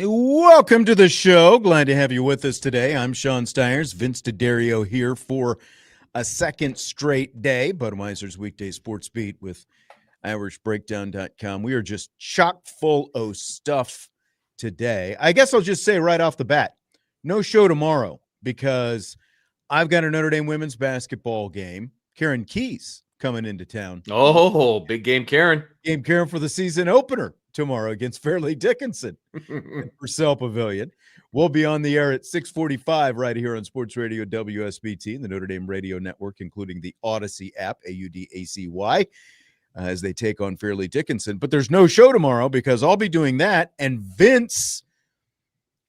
Welcome to the show. Glad to have you with us today. I'm Sean Stiers, Vince D'Addario here for a second straight day. Budweiser's weekday sports beat with IrishBreakdown.com. We are just chock full of stuff today. I guess I'll just say right off the bat, no show tomorrow because I've got a Notre Dame women's basketball game. Karen Keys coming into town. Oh, big game, Karen. Game Karen for the season opener tomorrow against Fairleigh Dickinson at Purcell Pavilion. We'll be on the air at 6:45 right here on Sports Radio WSBT and the Notre Dame Radio Network, including the Odyssey app, AUDACY, as they take on Fairleigh Dickinson. But there's no show tomorrow because I'll be doing that, and Vince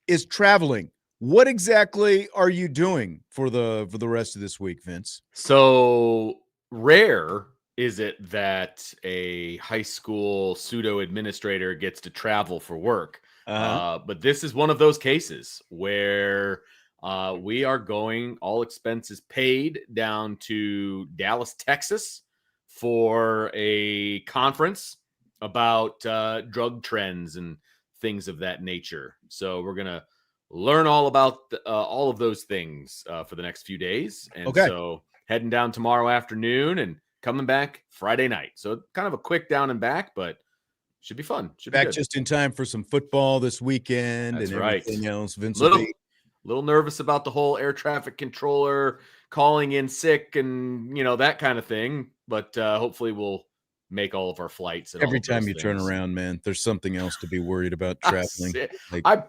is traveling. What exactly are you doing for the rest of this week, Vince? So rare is it that a high school pseudo administrator gets to travel for work? But this is one of those cases where we are going, all expenses paid, down to Dallas, Texas for a conference about drug trends and things of that nature. So we're going to learn all about all of those things for the next few days. And so heading down tomorrow afternoon and coming back Friday night. So kind of a quick down and back, but should be fun. Should be back good. Just in time for some football this weekend. That's and right. Everything else. Vince little nervous about the whole air traffic controller calling in sick and that kind of thing. But hopefully we'll make all of our flights. And every time you turn around, man, there's something else to be worried about traveling.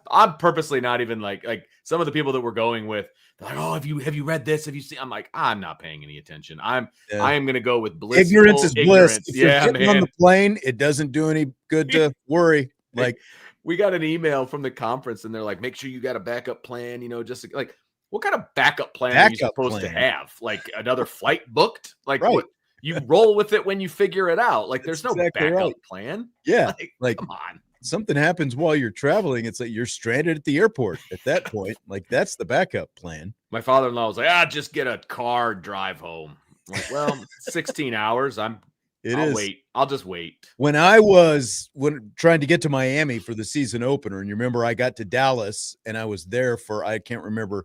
I'm purposely not even like some of the people that we're going with. They're like, oh, have you read this? Have you seen? I'm like, I'm not paying any attention. I am going to go with bliss. Ignorance is bliss. If yeah, you're getting on the plane, it doesn't do any good to worry. Like, we got an email from the conference, and they're like, make sure you got a backup plan. Just like, what kind of backup plan are you supposed to have? Like another flight booked? Like what? You roll with it when you figure it out. Like there's no backup plan. Yeah, like come on. Something happens while you're traveling, it's like you're stranded at the airport at that point. Like that's the backup plan. My father-in-law was like, just get a car, drive home. I'm like, well, 16 hours. I'll wait. I'll just wait. When I was trying to get to Miami for the season opener, and you remember I got to Dallas and I was there for, I can't remember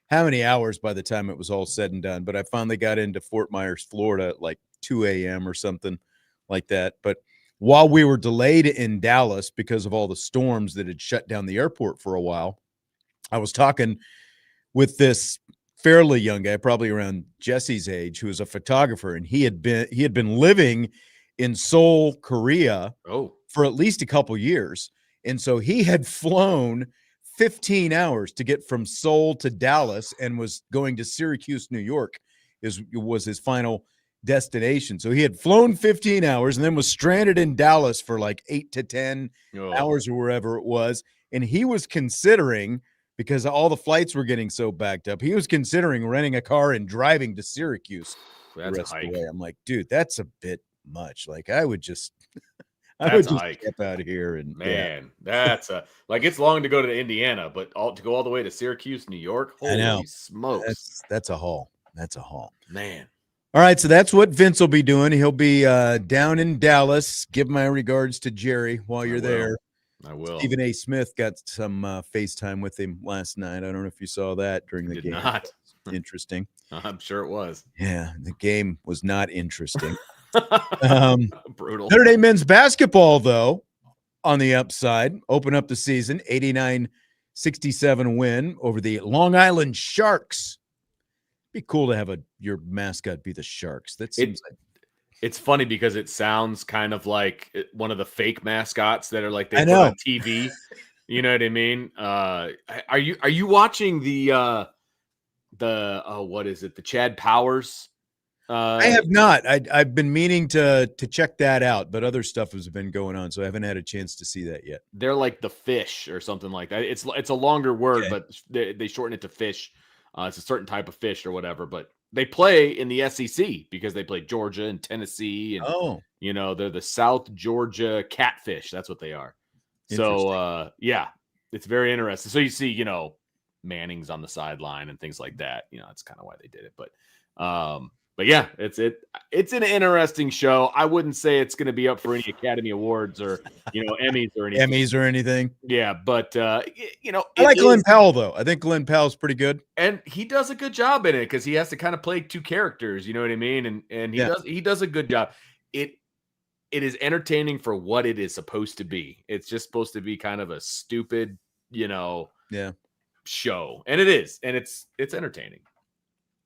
how many hours by the time it was all said and done, but I finally got into Fort Myers, Florida at like 2 a.m. or something like that. But while we were delayed in Dallas because of all the storms that had shut down the airport for a while, I was talking with this fairly young guy, probably around Jesse's age, who was a photographer, and he had been living in Seoul, Korea for at least a couple years. And so he had flown 15 hours to get from Seoul to Dallas and was going to Syracuse, New York was his final destination. So he had flown 15 hours and then was stranded in Dallas for like 8 to 10 hours or wherever it was. And he was considering, because all the flights were getting so backed up, he was considering renting a car and driving to Syracuse the rest of the way. I'm like, dude, that's a bit much. Like I would just step out of here. And that's it's long to go to Indiana, but to go all the way to Syracuse, New York. Holy smokes. That's a haul. That's a haul, man. All right, so that's what Vince will be doing. He'll be down in Dallas. Give my regards to Jerry while you're there. I will. Stephen A. Smith got some FaceTime with him last night. I don't know if you saw that during the game. Not. Interesting. I'm sure it was. Yeah, the game was not interesting. Brutal. Notre Dame men's basketball, though, on the upside, open up the season, 89-67 win over the Long Island Sharks. Be cool to have your mascot be the Sharks. That seems like it's funny because it sounds kind of like one of the fake mascots that are like they put on TV. You know what I mean? Are you watching the what is it? The Chad Powers? I have not. I've been meaning to check that out, but other stuff has been going on, so I haven't had a chance to see that yet. They're like the fish or something like that. It's a longer word, but they shorten it to fish. It's a certain type of fish or whatever, but they play in the SEC because they play Georgia and Tennessee. And, they're the South Georgia catfish. That's what they are. So, it's very interesting. So you see, Manning's on the sideline and things like that. That's kind of why they did it. But But yeah, it's an interesting show. I wouldn't say it's going to be up for any Academy Awards or Emmys or anything. Emmys or anything. Yeah, but I like Glenn Powell though. I think Glenn Powell's pretty good, and he does a good job in it because he has to kind of play two characters. You know what I mean? And he does a good job. It is entertaining for what it is supposed to be. It's just supposed to be kind of a stupid, show, and it is, and it's entertaining.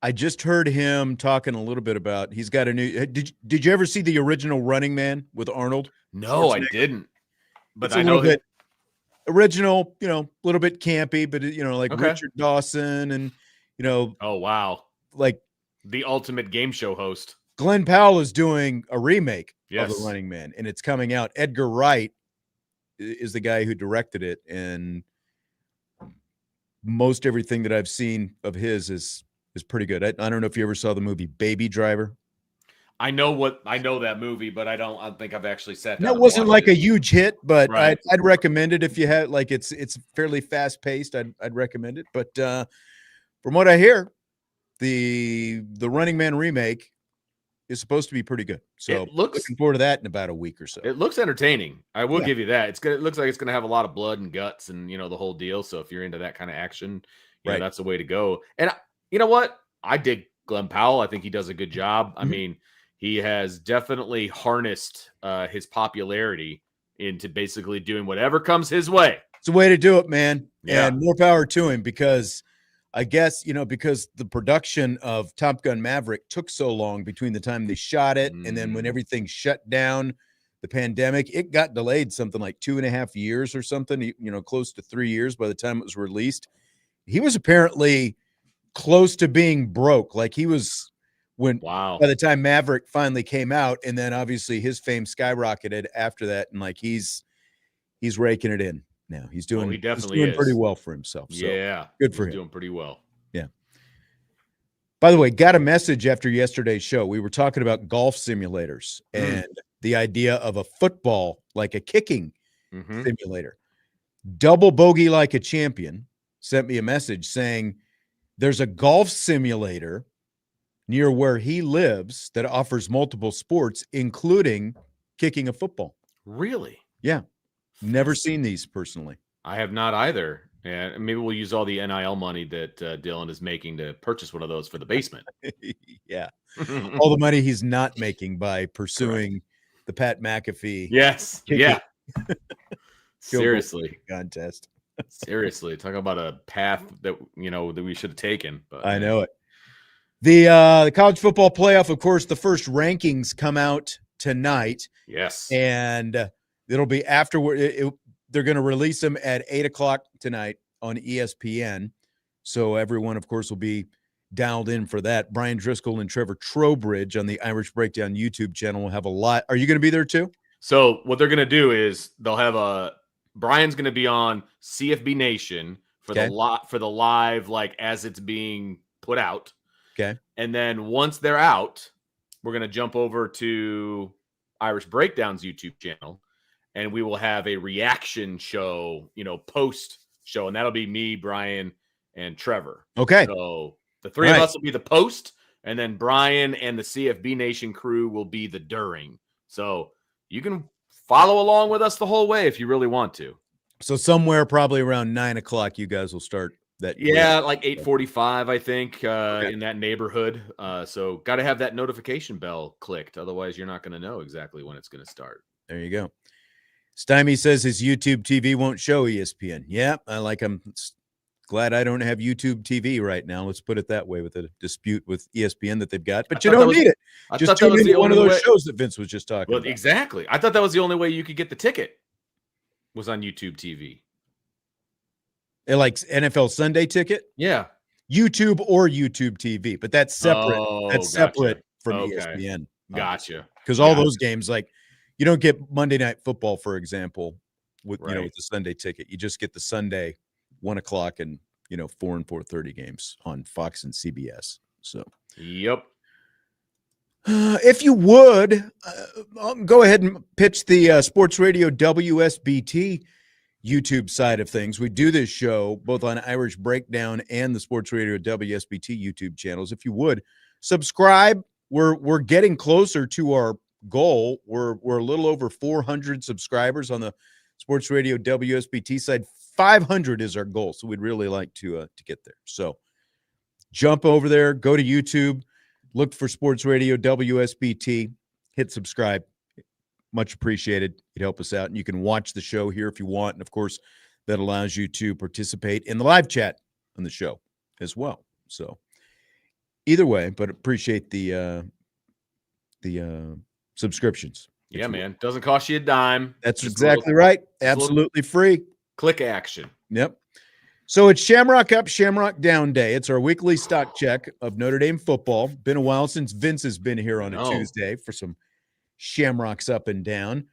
I just heard him talking a little bit about he's got a new. Did you ever see the original Running Man with Arnold? No, I didn't. But it's I know that original, a little bit campy, but like Richard Dawson and oh wow, like the ultimate game show host. Glenn Powell is doing a remake of The Running Man, and it's coming out. Edgar Wright is the guy who directed it, and most everything that I've seen of his is pretty good. I don't know if you ever saw the movie Baby Driver. I know that movie, but I don't think I've actually sat down. That wasn't like a huge hit, but I'd recommend it if you had it's fairly fast paced. I'd recommend it. But from what I hear, the Running Man remake is supposed to be pretty good. So looking forward to that in about a week or so. It looks entertaining. I will give you that. It looks like it's going to have a lot of blood and guts and the whole deal. So if you're into that kind of action, that's the way to go. And you know what? I dig Glenn Powell. I think he does a good job. I mean, he has definitely harnessed his popularity into basically doing whatever comes his way. It's a way to do it, man. Yeah. And more power to him, because I guess, because the production of Top Gun Maverick took so long between the time they shot it and then when everything shut down, the pandemic, it got delayed something like 2.5 years or something, close to 3 years by the time it was released. He was apparently close to being broke. Like he was by the time Maverick finally came out, and then obviously his fame skyrocketed after that. And like he's raking it in now. He's doing pretty well for himself. So good for him. Doing pretty well. Yeah. By the way, got a message after yesterday's show. We were talking about golf simulators and the idea of a football, like a kicking simulator. Double Bogey Like a Champion sent me a message saying there's a golf simulator near where he lives that offers multiple sports, including kicking a football. Really? Yeah. Never seen these personally. I have not either. And maybe we'll use all the NIL money that Dylan is making to purchase one of those for the basement. Yeah. All the money he's not making by pursuing the Pat McAfee. Yes. Yeah. Seriously. Contest. Seriously. Talk about a path that, that we should have taken. But I know it. The college football playoff, of course, the first rankings come out tonight. Yes. And it'll be afterward. They're going to release them at 8:00 tonight on ESPN. So everyone, of course, will be dialed in for that. Brian Driscoll and Trevor Trowbridge on the Irish Breakdown YouTube channel will have a lot. Are you going to be there too? So what they're going to do is they'll have Brian's going to be on CFB Nation for the live, like as it's being put out. Okay. And then once they're out, we're going to jump over to Irish Breakdown's YouTube channel, and we will have a reaction show, post show. And that'll be me, Brian, and Trevor. Okay. So the three of us will be the post, and then Brian and the CFB Nation crew will be the during. So you can follow along with us the whole way if you really want to. So somewhere probably around 9:00, you guys will start that. Yeah, like 8:45, I think, in that neighborhood. So got to have that notification bell clicked. Otherwise, you're not going to know exactly when it's going to start. There you go. Stymie says his YouTube TV won't show ESPN. Yeah, I'm glad I don't have YouTube TV right now. Let's put it that way, with a dispute with ESPN that they've got. But you don't need it. Just tune into one of those shows that Vince was just talking about. Exactly. I thought that was the only way you could get the ticket, was on YouTube TV. Like NFL Sunday Ticket? Yeah. YouTube or YouTube TV, but that's separate. Separate from ESPN. Gotcha. Because all those games, like, you don't get Monday Night Football, for example, with with the Sunday Ticket. You just get the Sunday 1:00 and 4 and 4:30 games on Fox and CBS. So yep. If you would go ahead and pitch the Sports Radio WSBT YouTube side of things. We do this show both on Irish Breakdown and the Sports Radio WSBT YouTube channels. If you would subscribe, we're getting closer to our goal. We're a little over 400 subscribers on the Sports Radio WSBT side. 500 is our goal, so we'd really like to get there. So jump over there, go to YouTube, look for Sports Radio WSBT, hit subscribe. Much appreciated. It'd help us out, and you can watch the show here if you want. And of course, that allows you to participate in the live chat on the show as well. So either way, but appreciate the subscriptions. Yeah, man. Doesn't cost you a dime. That's exactly right. Absolutely free. Click action. Yep. So it's Shamrock Up, Shamrock Down Day. It's our weekly stock check of Notre Dame football. Been a while since Vince has been here on a Tuesday for some Shamrocks up and down.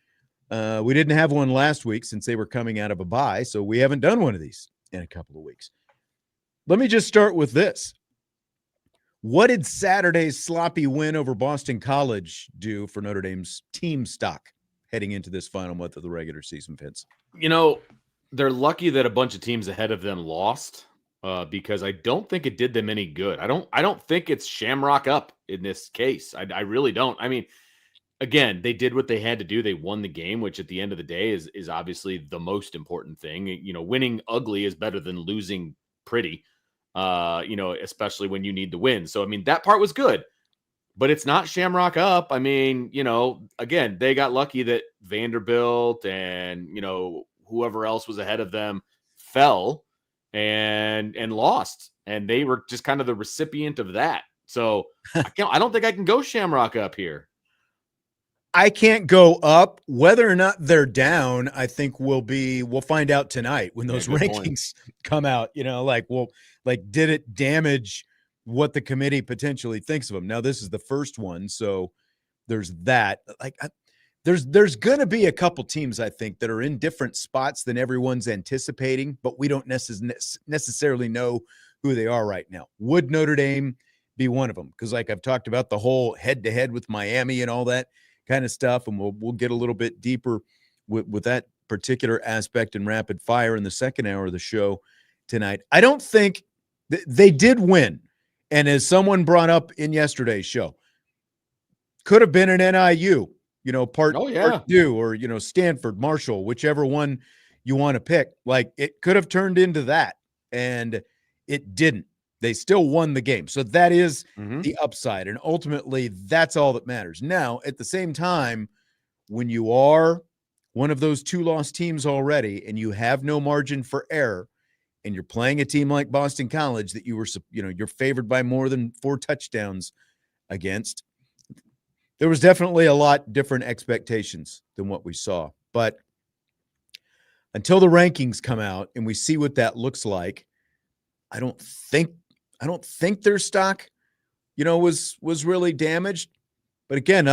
We didn't have one last week since they were coming out of a bye, so we haven't done one of these in a couple of weeks. Let me just start with this. What did Saturday's sloppy win over Boston College do for Notre Dame's team stock heading into this final month of the regular season, Vince? You know, they're lucky that a bunch of teams ahead of them lost because I don't think it did them any good. I don't think it's Shamrock Up in this case. I really don't. I mean, again, they did what they had to do. They won the game, which at the end of the day is obviously the most important thing. You know, winning ugly is better than losing pretty, especially when you need the win. So, I mean, that part was good, but it's not Shamrock Up. I mean, again, they got lucky that Vanderbilt and, whoever else was ahead of them fell and lost. And they were just kind of the recipient of that. So I don't think I can go Shamrock Up here. I can't go up. Whether or not they're down, I think we'll find out tonight when those rankings come out. Did it damage what the committee potentially thinks of them? Now, this is the first one, so there's that. There's going to be a couple teams, I think, that are in different spots than everyone's anticipating, but we don't necessarily know who they are right now. Would Notre Dame be one of them? Because like I've talked about the whole head-to-head with Miami and all that kind of stuff, and we'll get a little bit deeper with that particular aspect in rapid fire in the second hour of the show tonight. I don't think they did win, and as someone brought up in yesterday's show, could have been an NIU, part two, or Stanford, Marshall, whichever one you want to pick. Like, it could have turned into that, and it didn't. They still won the game. So that is the upside. And ultimately, that's all that matters. Now, at the same time, when you are one of those two-loss teams already and you have no margin for error and you're playing a team like Boston College that you're favored by more than 4 touchdowns against, there was definitely a lot different expectations than what we saw. But until the rankings come out and we see what that looks like, I don't think their stock, was really damaged. But again,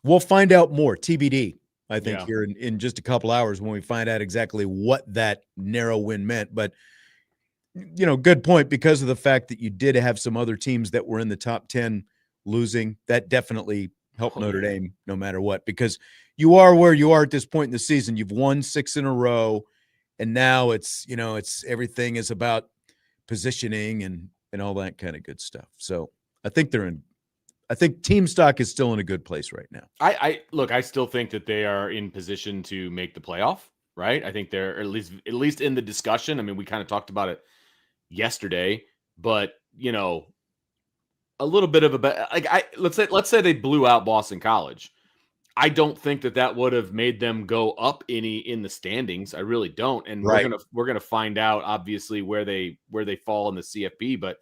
we'll find out more. TBD, I think, here in just a couple hours when we find out exactly what that narrow win meant. But, good point, because of the fact that you did have some other teams that were in the top 10 losing. That definitely helped Notre Dame no matter what, because you are where you are at this point in the season. You've won 6 in a row, and now it's everything is about positioning and all that kind of good stuff. So I think team stock is still in a good place right now. I still think that they are in position to make the playoff, right? I think they're at least in the discussion. I mean, we kind of talked about it yesterday, but a little bit of let's say they blew out Boston College. I don't think that would have made them go up any in the standings. I really don't. And we're gonna find out obviously where they fall in the CFP, but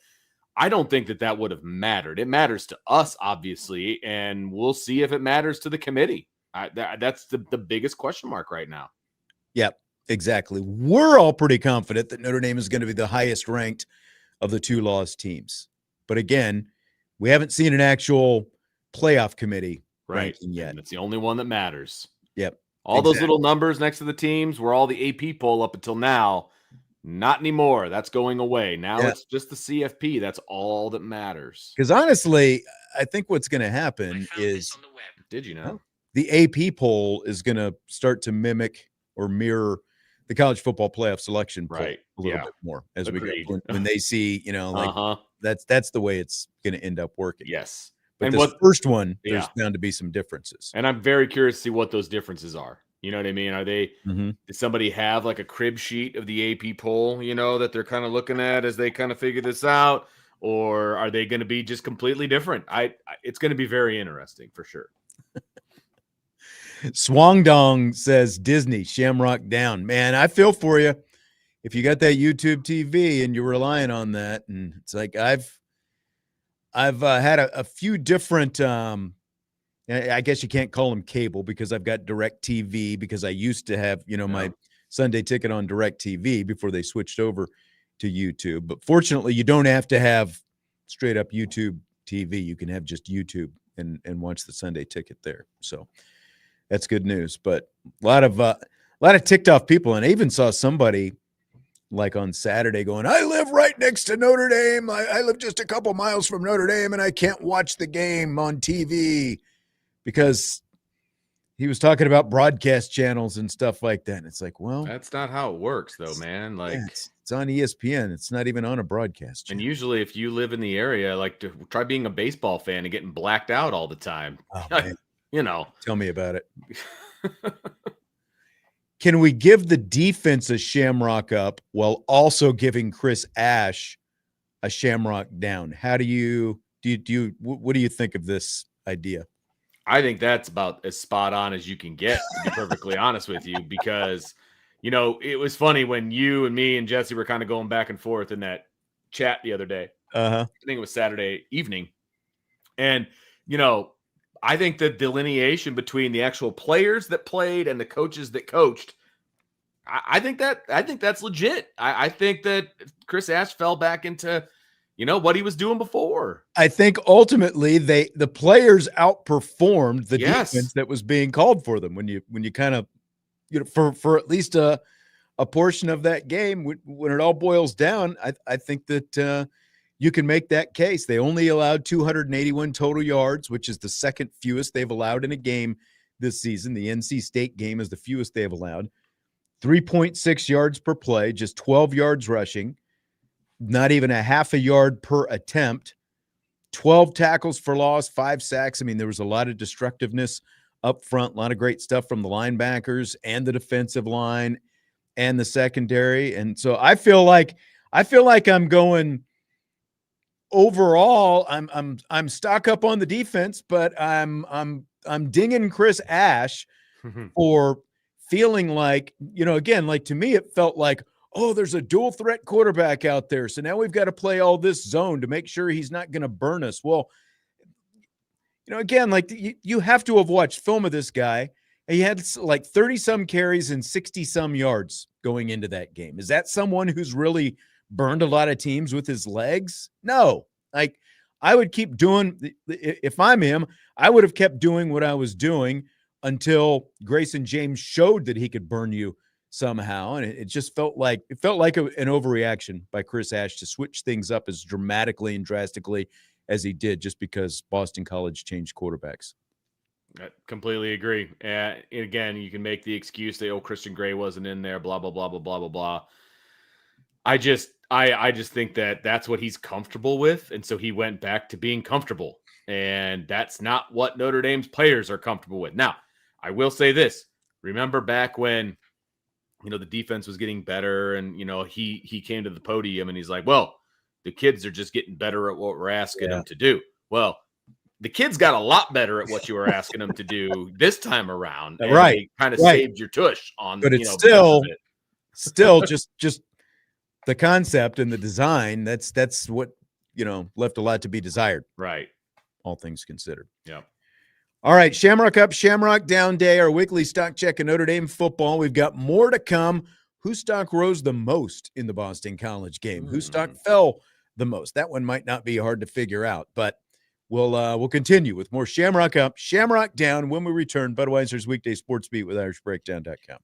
I don't think that would have mattered. It matters to us, obviously, and we'll see if it matters to the committee. That's the biggest question mark right now. Yep, exactly. We're all pretty confident that Notre Dame is going to be the highest ranked of the 2-loss teams. But again, we haven't seen an actual playoff committee ranking yet. And it's the only one that matters. Yep. All those little numbers next to the teams were all the AP poll up until now. Not anymore. That's going away. Now it's just the CFP. That's all that matters. Because honestly, I think what's going to happen is, did you know, the AP poll is going to start to mimic or mirror the college football playoff selection poll a little bit more as we go, when they see, That's the way it's going to end up working. Yes. But And this what first one, yeah. there's bound to be some differences. And I'm very curious to see what those differences are. You know what I mean? Are they Mhm. Did somebody have like a crib sheet of the AP poll, that they're kind of looking at as they kind of figure this out? Or are they going to be just completely different? It's going to be very interesting for sure. Swangdong says Disney, Shamrock Down. Man, I feel for you. If you got that YouTube TV and you're relying on that, and it's like I've had a few different I guess you can't call them cable because I've got Direct TV because I used to have, my Sunday ticket on Direct TV before they switched over to YouTube. But fortunately, you don't have to have straight up YouTube TV. You can have just YouTube and watch the Sunday ticket there. So that's good news. But a lot of ticked off people, and I even saw somebody like on Saturday going, I live right next to Notre Dame. I live just a couple miles from Notre Dame, and I can't watch the game on TV because he was talking about broadcast channels and stuff like that. And it's like, well, That's not how it works though, man. Like it's on ESPN. It's not even on a broadcast channel. And usually if you live in the area, like try being a baseball fan and getting blacked out all the time. Oh, man. Tell me about it. Can we give the defense a Shamrock Up while also giving Chris Ash a Shamrock Down? How do you what do you think of this idea? I think that's about as spot on as you can get, to be perfectly honest with you, because it was funny when you and me and Jesse were kind of going back and forth in that chat the other day. Uh-huh. I think it was Saturday evening. And, I think the delineation between the actual players that played and the coaches that coached, I think that's legit. I think that Chris Ash fell back into, what he was doing before. I think ultimately the players outperformed the Yes. defense that was being called for them when you kind of, for at least a portion of that game, when it all boils down, I think that you can make that case. They only allowed 281 total yards, which is the second fewest they've allowed in a game this season. The NC State game is the fewest they've allowed. 3.6 yards per play, just 12 yards rushing, not even a half a yard per attempt, 12 tackles for loss, 5 sacks. I mean, there was a lot of destructiveness up front, a lot of great stuff from the linebackers and the defensive line and the secondary. And so I feel like I'm going overall. I'm stock up on the defense, but I'm dinging Chris Ash for feeling like, again, like to me, it felt like, oh, there's a dual threat quarterback out there. So now we've got to play all this zone to make sure he's not going to burn us. Well, again, like you have to have watched film of this guy. He had like 30 some carries and 60 some yards going into that game. Is that someone who's really burned a lot of teams with his legs? No. Like I would keep doing, if I'm him, I would have kept doing what I was doing until Grayson James showed that he could burn you somehow. And it just felt like an overreaction by Chris Ash to switch things up as dramatically and drastically as he did, just because Boston College changed quarterbacks. I completely agree. And again, you can make the excuse that Christian Gray wasn't in there, blah blah blah blah blah blah blah. I just think that that's what he's comfortable with, and so he went back to being comfortable, and that's not what Notre Dame's players are comfortable with. Now, I will say this: remember back when the defense was getting better, and he came to the podium and he's like, "Well, the kids are just getting better at what we're asking them to do." Well, the kids got a lot better at what you were asking them to do this time around. And right. They kind of saved your tush on, but it's still just the concept and the design. That's what, left a lot to be desired. Right. All things considered. Yeah. All right. Shamrock Up, Shamrock Down Day, our weekly stock check of Notre Dame football. We've got more to come. Whose stock rose the most in the Boston College game? Whose stock fell the most? That one might not be hard to figure out, but we'll continue with more Shamrock Up, Shamrock Down when we return. Budweiser's Weekday Sports Beat with IrishBreakdown.com.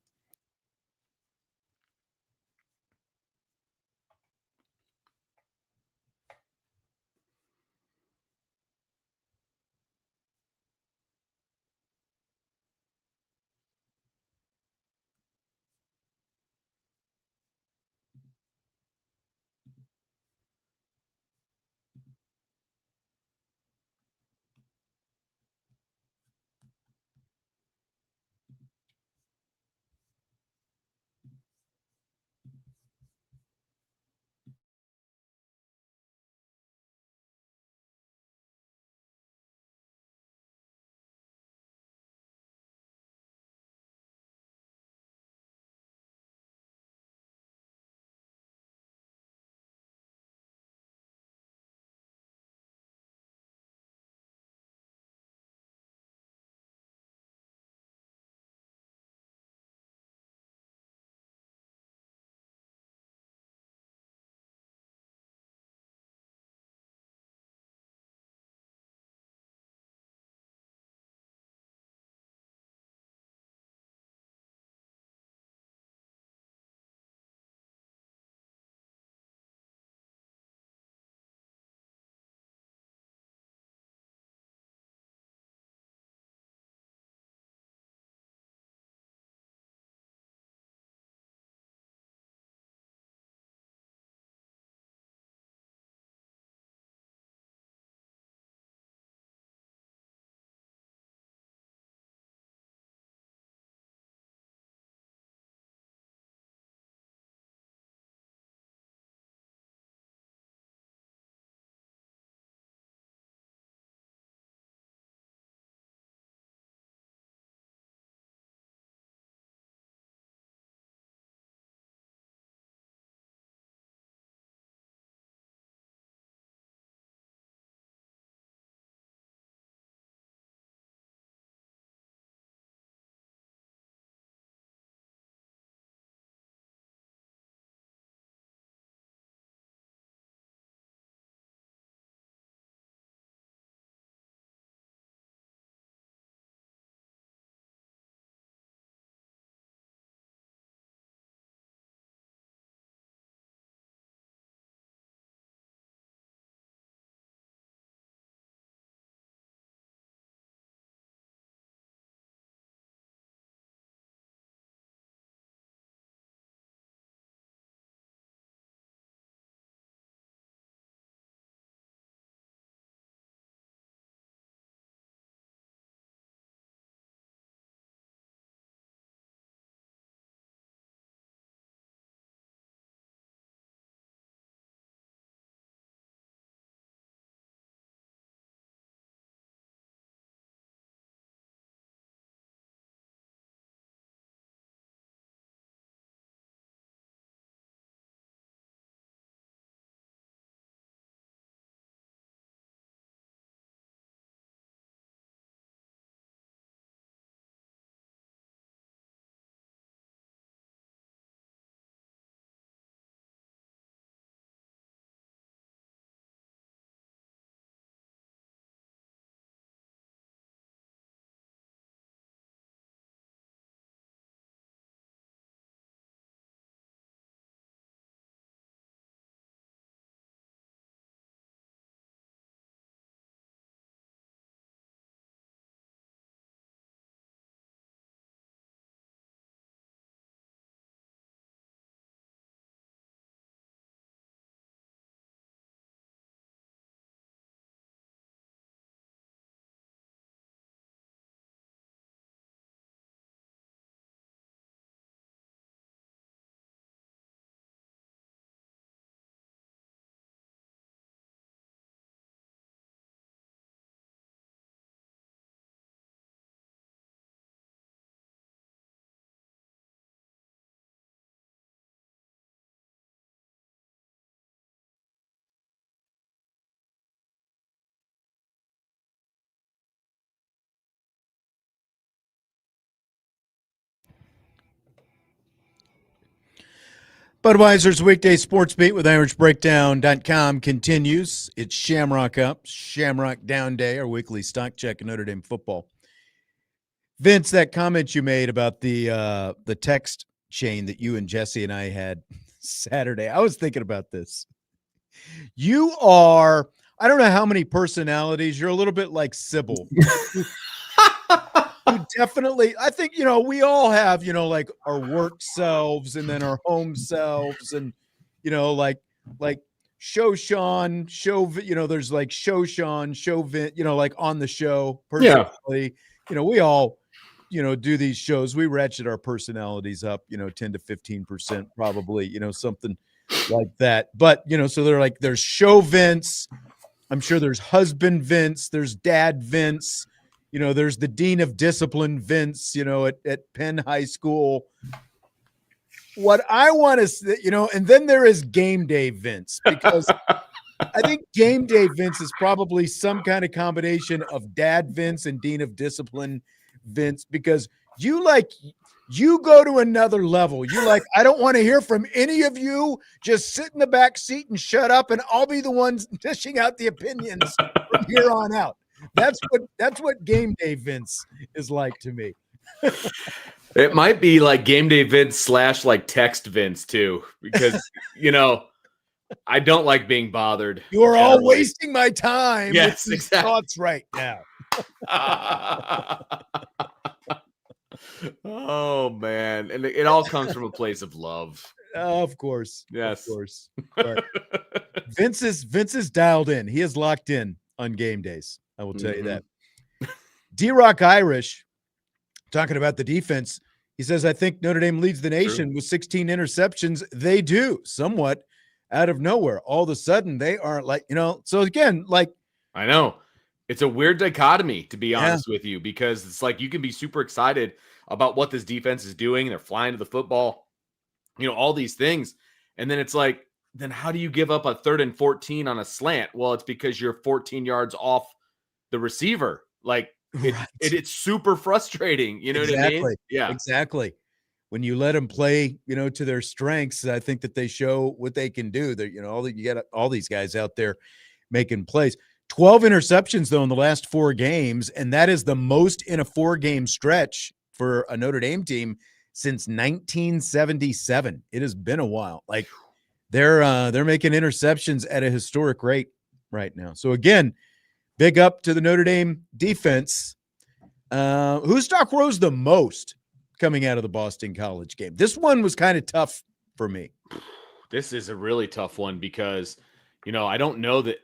Budweiser's weekday sports beat with IrishBreakdown.com continues. It's Shamrock Up, Shamrock Down Day, our weekly stock check of Notre Dame football. Vince, that comment you made about the text chain that you and Jesse and I had Saturday, I was thinking about this. You are, I don't know how many personalities. You're a little bit like Sybil. You definitely, I think, we all have, like our work selves and then our home selves and, like Shoshan, there's like Shoshan, Chauvin, like on the show personally, we all, do these shows. We ratchet our personalities up, 10 to 15% probably, something like that. But, so they're like, there's show Vince. I'm sure there's husband Vince. There's dad Vince. There's the dean of discipline, Vince, at Penn High School. What I want to, and then there is game day Vince, because I think game day Vince is probably some kind of combination of dad Vince and dean of discipline Vince, because you go to another level. I don't want to hear from any of you. Just sit in the back seat and shut up, and I'll be the one dishing out the opinions from here on out. That's what game day Vince is like to me. It might be like game day Vince / like text Vince too, because I don't like being bothered. You are all wasting my time. Yes, with exactly. Thoughts right now. Oh man, and it all comes from a place of love. Of course, yes, of course. But Vince is dialed in. He is locked in on game days. I will tell you that. D-Rock Irish, talking about the defense, he says, I think Notre Dame leads the nation with 16 interceptions. They do, somewhat out of nowhere. All of a sudden, they aren't like, so again, like. I know. It's a weird dichotomy, to be honest with you, because it's like you can be super excited about what this defense is doing. They're flying to the football, all these things. And then it's like, then how do you give up a 3rd and 14 on a slant? Well, it's because you're 14 yards off the receiver. Like it's super frustrating. You know what I mean? Yeah, exactly. When you let them play, to their strengths, I think that they show what they can do. They're, you got all these guys out there making plays. 12 interceptions though in the last 4 games, and that is the most in a 4-game stretch for a Notre Dame team since 1977. It has been a while. Like they're making interceptions at a historic rate right now. So again, big up to the Notre Dame defense. Who stock rose the most coming out of the Boston College game? This one was kind of tough for me. This is a really tough one because, I don't know that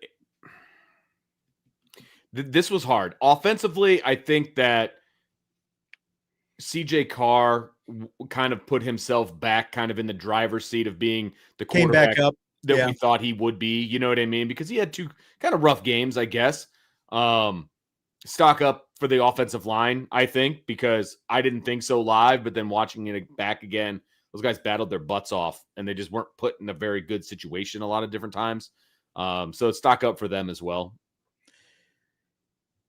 this was hard. Offensively, I think that CJ Carr kind of put himself back kind of in the driver's seat of being the quarterback that we thought he would be. You know what I mean? Because he had 2 kind of rough games, I guess. Stock up for the offensive line, I think, because I didn't think so live, but then watching it back again, those guys battled their butts off and they just weren't put in a very good situation a lot of different times. So stock up for them as well.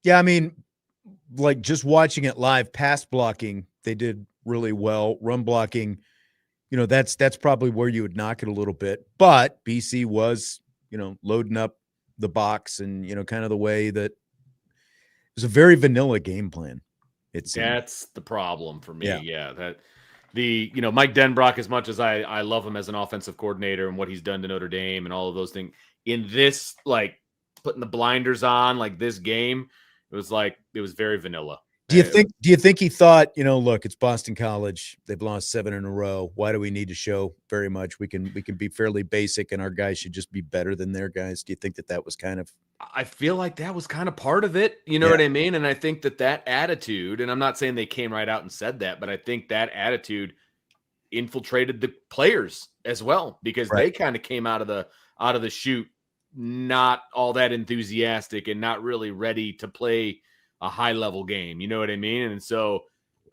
Yeah, I mean, like just watching it live, pass blocking, they did really well. Run blocking, that's probably where you would knock it a little bit. But BC was, loading up the box and, kind of the way that it was a very vanilla game plan. That's the problem for me. Yeah. That Mike Denbrock, as much as I love him as an offensive coordinator and what he's done to Notre Dame and all of those things, in this, like putting the blinders on, like this game, it was very vanilla. Do you think he thought, look, it's Boston College. They've lost 7 in a row. Why do we need to show very much? We can be fairly basic and our guys should just be better than their guys. Do you think that was kind of? I feel like that was kind of part of it. You know what I mean? And I think that attitude, and I'm not saying they came right out and said that, but I think that attitude infiltrated the players as well, because they kind of came out of the chute not all that enthusiastic and not really ready to play a high level game. You know what I mean? And so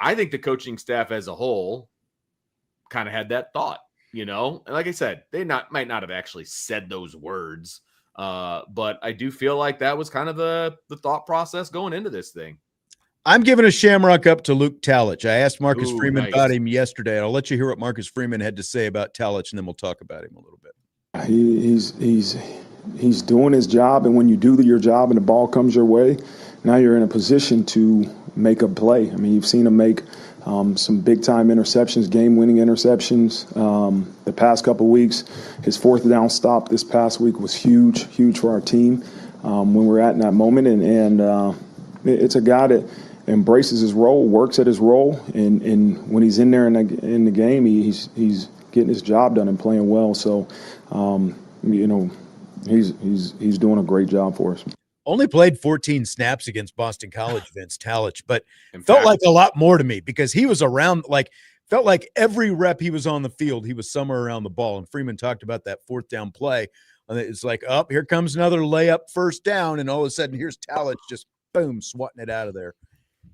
I think the coaching staff as a whole kind of had that thought, and like I said, they might not have actually said those words. But I do feel like that was kind of the thought process going into this thing. I'm giving a Shamrock Up to Luke Talich. I asked Marcus Ooh, Freeman nice. about him yesterday. I'll let you hear what Marcus Freeman had to say about Talich, and then we'll talk about him a little bit. He's doing his job, and when you do your job and the ball comes your way, now you're in a position to make a play. I mean, you've seen him make some big-time interceptions, game-winning interceptions. The past couple weeks, his fourth down stop this past week was huge for our team when we're at in that moment. And it's a guy that embraces his role, works at his role, and when he's in there in the game, he's getting his job done and playing well. So, he's doing a great job for us. Only played 14 snaps against Boston College, Vince Talich, but felt like a lot more to me because he was around, felt like every rep he was on the field, he was somewhere around the ball. And Freeman talked about that fourth down play. And it's like, oh, here comes another layup first down. And all of a sudden, here's Talich just, boom, swatting it out of there.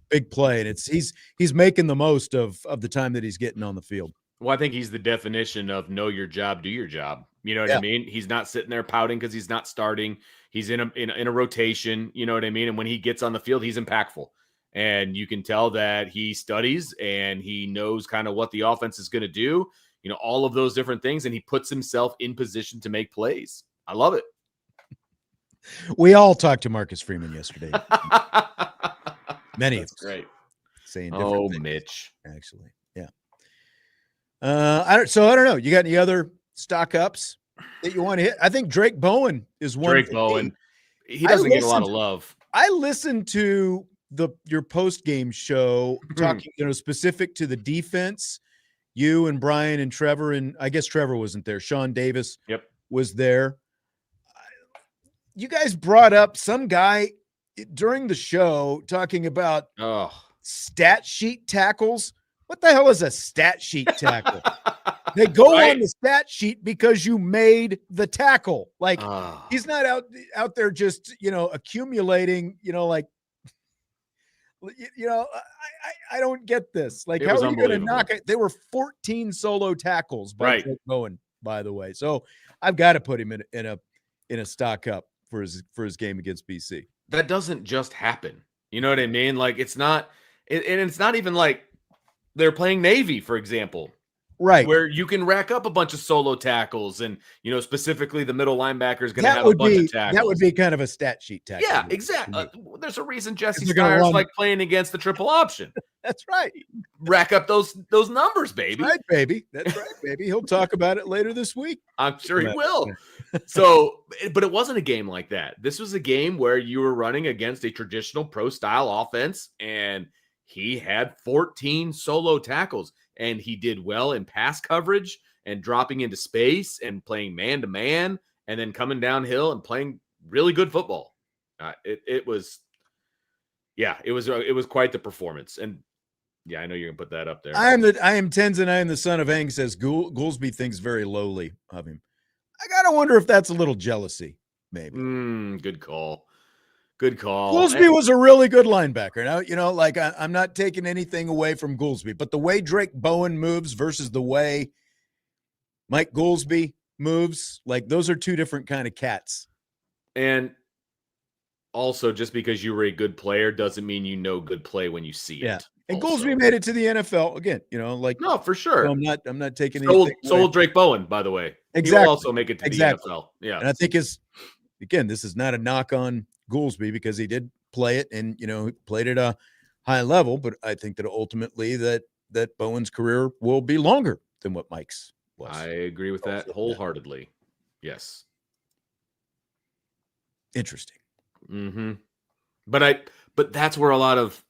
Big play. And he's making the most of the time that he's getting on the field. Well, I think he's the definition of know your job, do your job. You know what I mean? He's not sitting there pouting because he's not starting. He's in a rotation. You know what I mean? And when he gets on the field, he's impactful. And you can tell that he studies and he knows kind of what the offense is going to do. You know, all of those different things. And he puts himself in position to make plays. I love it. We all talked to Marcus Freeman yesterday. Many of us. Great. Saying different things, Mitch. Actually. Yeah. I don't know. You got any other stock ups that you want to hit? I think Drake Bowen is one. Drake Bowen. He doesn't get a lot of love. I listened to your post game show talking, specific to the defense. You and Brian and Trevor, and I guess Trevor wasn't there. Sean Davis was there. You guys brought up some guy during the show talking about stat sheet tackles. What the hell is a stat sheet tackle? They go on the stat sheet because you made the tackle. Like he's not out there just, accumulating, I don't get this. Like, how are you going to knock it? There were 14 solo tackles by Drake Bowen, by the way. So I've got to put him in a stock up for his game against BC. That doesn't just happen. You know what I mean? Like it's not even like they're playing Navy, for example. Right. Where you can rack up a bunch of solo tackles and, specifically the middle linebacker is going to have a bunch of tackles. That would be kind of a stat sheet tackle. Yeah, exactly. There's a reason Jesse Stiers like playing against the triple option. That's right. Rack up those numbers, baby. That's right, baby. That's right, baby. He'll talk about it later this week. I'm sure he will. So, but it wasn't a game like that. This was a game where you were running against a traditional pro-style offense, and he had 14 solo tackles. And he did well in pass coverage and dropping into space and playing man-to-man and then coming downhill and playing really good football. It was quite the performance. And yeah, I know you're gonna put that up there. I am Tenzin. I am the son of Ang, says Goolsby thinks very lowly of him. I gotta wonder if that's a little jealousy, maybe. Good call. Good call. Goolsby was a really good linebacker. Now, I'm not taking anything away from Goolsby, but the way Drake Bowen moves versus the way Mike Goolsby moves, like those are two different kind of cats. And also, just because you were a good player doesn't mean you know good play when you see it. And Goolsby made it to the NFL again. No, for sure. I'm not taking anything. So Drake Bowen, by the way. Exactly. He'll also make it to the NFL. Yeah. And I think this is not a knock on Goolsby because he did play it and played at a high level, but I think that ultimately that Bowen's career will be longer than what Mike's was. I agree with that wholeheartedly. Yes. Interesting. But that's where a lot of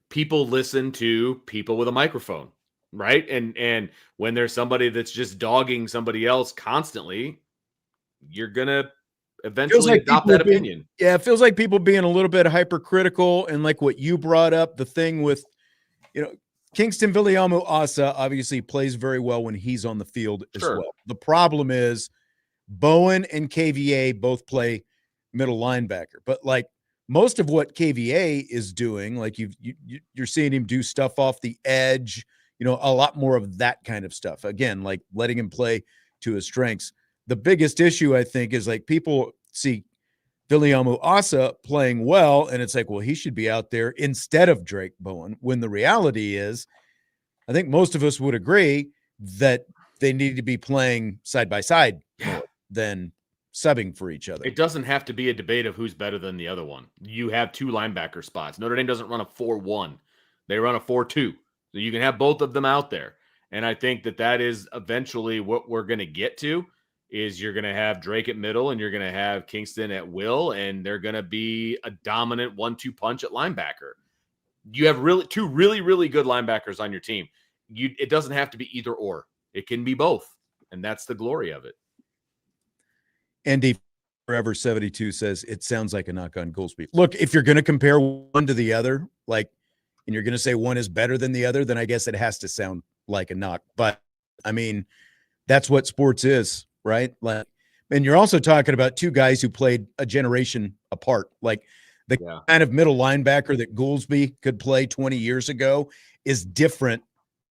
people listen to people with a microphone, right? And when there's somebody that's just dogging somebody else constantly, you're gonna eventually adopt that opinion. It feels like people being a little bit hypercritical, and like what you brought up, the thing with, Kingston Viliamu Asa obviously plays very well when he's on the field as well. The problem is Bowen and KVA both play middle linebacker, but most of what KVA is doing, you're seeing him do stuff off the edge, a lot more of that kind of stuff. Again, letting him play to his strengths. The biggest issue, I think, is people see Viliamu Asa playing well, and it's like, well, he should be out there instead of Drake Bowen, when the reality is, I think most of us would agree that they need to be playing side by side more than subbing for each other. It doesn't have to be a debate of who's better than the other one. You have two linebacker spots. Notre Dame doesn't run a 4-1. They run a 4-2. So you can have both of them out there. And I think that is eventually what we're going to get to, is you're going to have Drake at middle and you're going to have Kingston at will, and they're going to be a dominant 1-2 punch at linebacker. You have two really, really good linebackers on your team. It doesn't have to be either or. It can be both. And that's the glory of it. Andy Forever 72 says it sounds like a knock on Goolsby. Look, if you're going to compare one to the other, and you're going to say one is better than the other, then I guess it has to sound like a knock. But I mean, that's what sports is, right? And you're also talking about two guys who played a generation apart. The kind of middle linebacker that Goolsby could play 20 years ago is different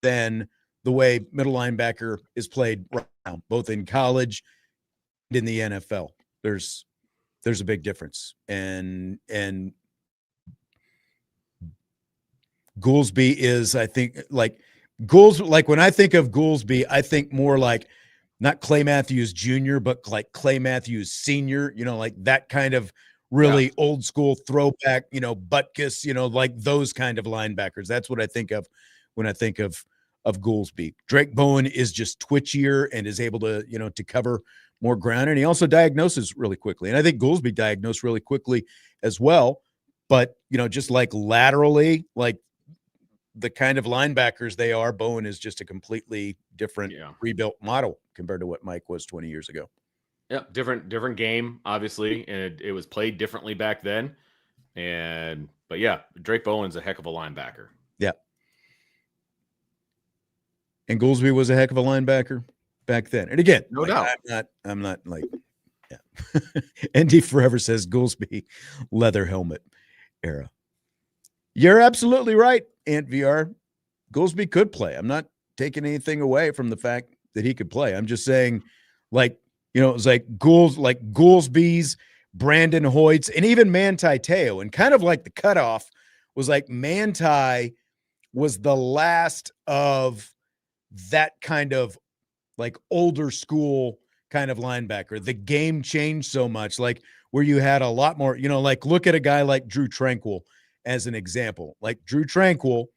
than the way middle linebacker is played right now, both in college and in the NFL. There's a big difference. And Goolsby is, I think, when I think of Goolsby, I think more like not Clay Matthews Jr., but like Clay Matthews Sr., like that kind of really old school throwback, Butkus, like those kind of linebackers. That's what I think of when I think of Goolsby. Drake Bowen is just twitchier and is able to, to cover more ground. And he also diagnoses really quickly. And I think Goolsby diagnosed really quickly as well. But, just like laterally, like the kind of linebackers they are, Bowen is just a completely different rebuilt model compared to what Mike was 20 years ago. Yeah, different game, obviously, and it was played differently back then. But Drake Bowen's a heck of a linebacker. Yeah. And Goolsby was a heck of a linebacker back then. And again, no doubt. I'm not like, ND Forever says Goolsby leather helmet era. You're absolutely right, Ant VR. Goolsby could play. I'm not taking anything away from the fact that he could play. I'm just saying, it was like Goolsby's, Brandon Hoyt's, and even Manti Te'o. And kind of like the cutoff was like Manti was the last of that kind of like older school kind of linebacker. The game changed so much, where you had a lot more, look at a guy like Drew Tranquil as an example. Like Drew Tranquil,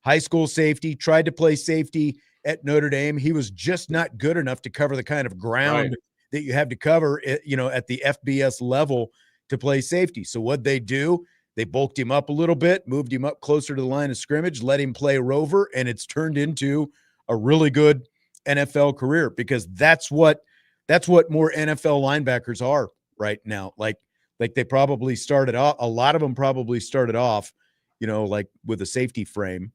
high school safety, tried to play safety at Notre Dame. He was just not good enough to cover the kind of ground that you have to cover, at the FBS level to play safety. So what'd they do? They bulked him up a little bit, moved him up closer to the line of scrimmage, let him play rover, and it's turned into a really good NFL career, because that's what more NFL linebackers are right now. Like they probably started off, a lot of them probably started off, with a safety frame,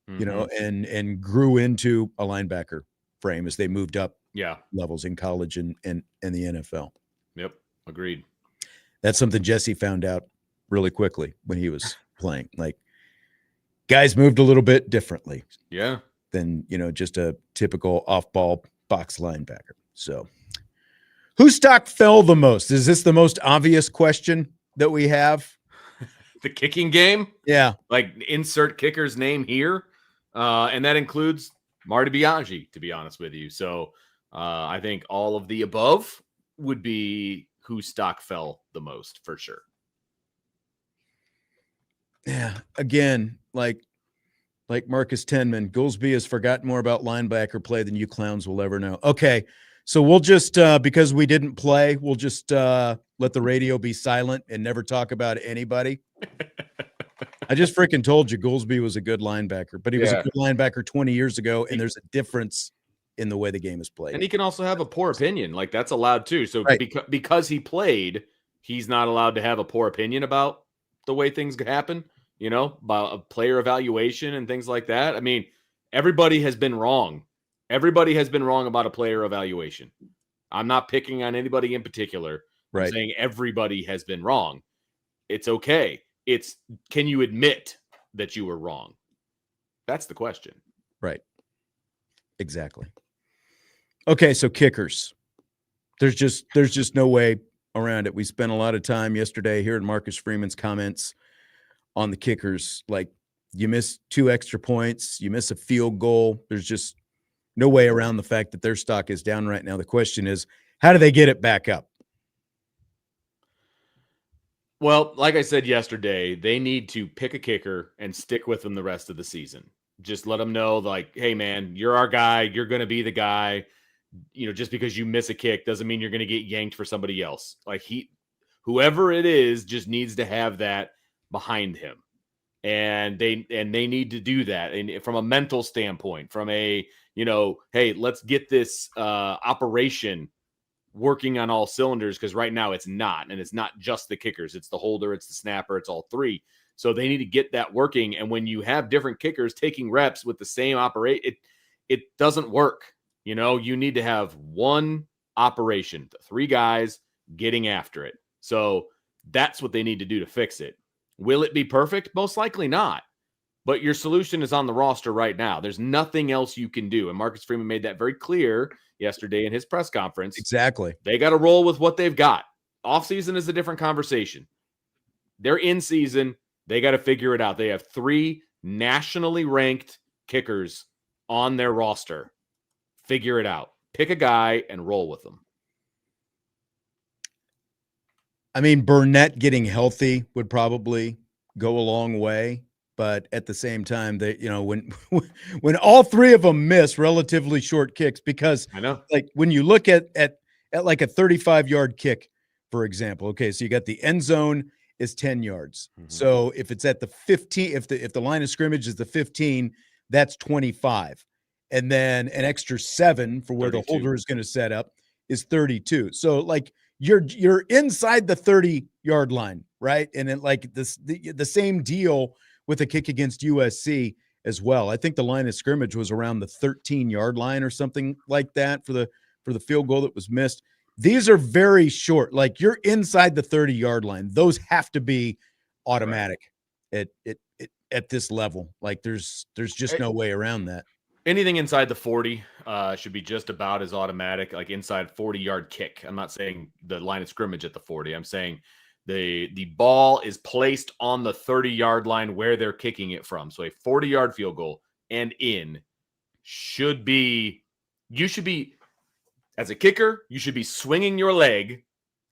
and grew into a linebacker frame as they moved up levels in college and the NFL. Yep. Agreed. That's something Jesse found out really quickly when he was playing. Like, guys moved a little bit differently. Yeah. Than, just a typical off-ball box linebacker. So, whose stock fell the most? Is this the most obvious question that we have? The kicking game? Yeah. Like, insert kicker's name here. And that includes Marty Biaggi, to be honest with you. So, I think all of the above would be whose stock fell the most, for sure. Yeah. Again, like Marcus Tenman, Goolsby has forgotten more about linebacker play than you clowns will ever know. Okay, so we'll just, because we didn't play, we'll just let the radio be silent and never talk about anybody. I just freaking told you Goolsby was a good linebacker, but he was a good linebacker 20 years ago, and there's a difference in the way the game is played. And he can also have a poor opinion. Like, that's allowed too. So because he played, he's not allowed to have a poor opinion about the way things happen. About a player evaluation and things like that. I mean, everybody has been wrong. Everybody has been wrong about a player evaluation. I'm not picking on anybody in particular. I'm saying everybody has been wrong. It's okay. It's, can you admit that you were wrong? That's the question. Right. Exactly. Okay, so kickers. There's just no way around it. We spent a lot of time yesterday hearing Marcus Freeman's comments on the kickers. Like, you miss 2 extra points, you miss a field goal. There's just no way around the fact that their stock is down right now. The question is, how do they get it back up? Well, like I said yesterday, they need to pick a kicker and stick with them the rest of the season. Just let them know, like, hey, man, you're our guy. You're going to be the guy. Just because you miss a kick doesn't mean you're going to get yanked for somebody else. Like, whoever it is just needs to have that behind him. And they need to do that. And from a mental standpoint, from a, hey, let's get this operation working on all cylinders, because right now it's not. And it's not just the kickers. It's the holder, it's the snapper, it's all three. So they need to get that working. And when you have different kickers taking reps with the same operate, it doesn't work. You need to have one operation, 3 guys getting after it. So that's what they need to do to fix it. Will it be perfect? Most likely not. But your solution is on the roster right now. There's nothing else you can do. And Marcus Freeman made that very clear yesterday in his press conference. Exactly. They got to roll with what they've got. Offseason is a different conversation. They're in season. They got to figure it out. They have 3 nationally ranked kickers on their roster. Figure it out. Pick a guy and roll with them. I mean, Burnett getting healthy would probably go a long way, but at the same time, when all 3 of them miss relatively short kicks, because I know, like when you look at like a 35-yard kick, for example, okay, so you got the end zone is 10 yards. Mm-hmm. So if it's at the 15, if the line of scrimmage is the 15, that's 25. And then an extra 7 for where 32. The holder is going to set up is 32. So like you're inside the 30-yard line, right? And then like the same deal with a kick against USC as well. I think the line of scrimmage was around the 13-yard line or something like that for the field goal that was missed. These are very short. Like, you're inside the 30-yard line. Those have to be automatic at this level. Like, there's just no way around that. Anything inside the 40 should be just about as automatic, like inside 40-yard kick. I'm not saying the line of scrimmage at the 40. I'm saying the ball is placed on the 30-yard line where they're kicking it from. So a 40-yard field goal and in should be, as a kicker, you should be swinging your leg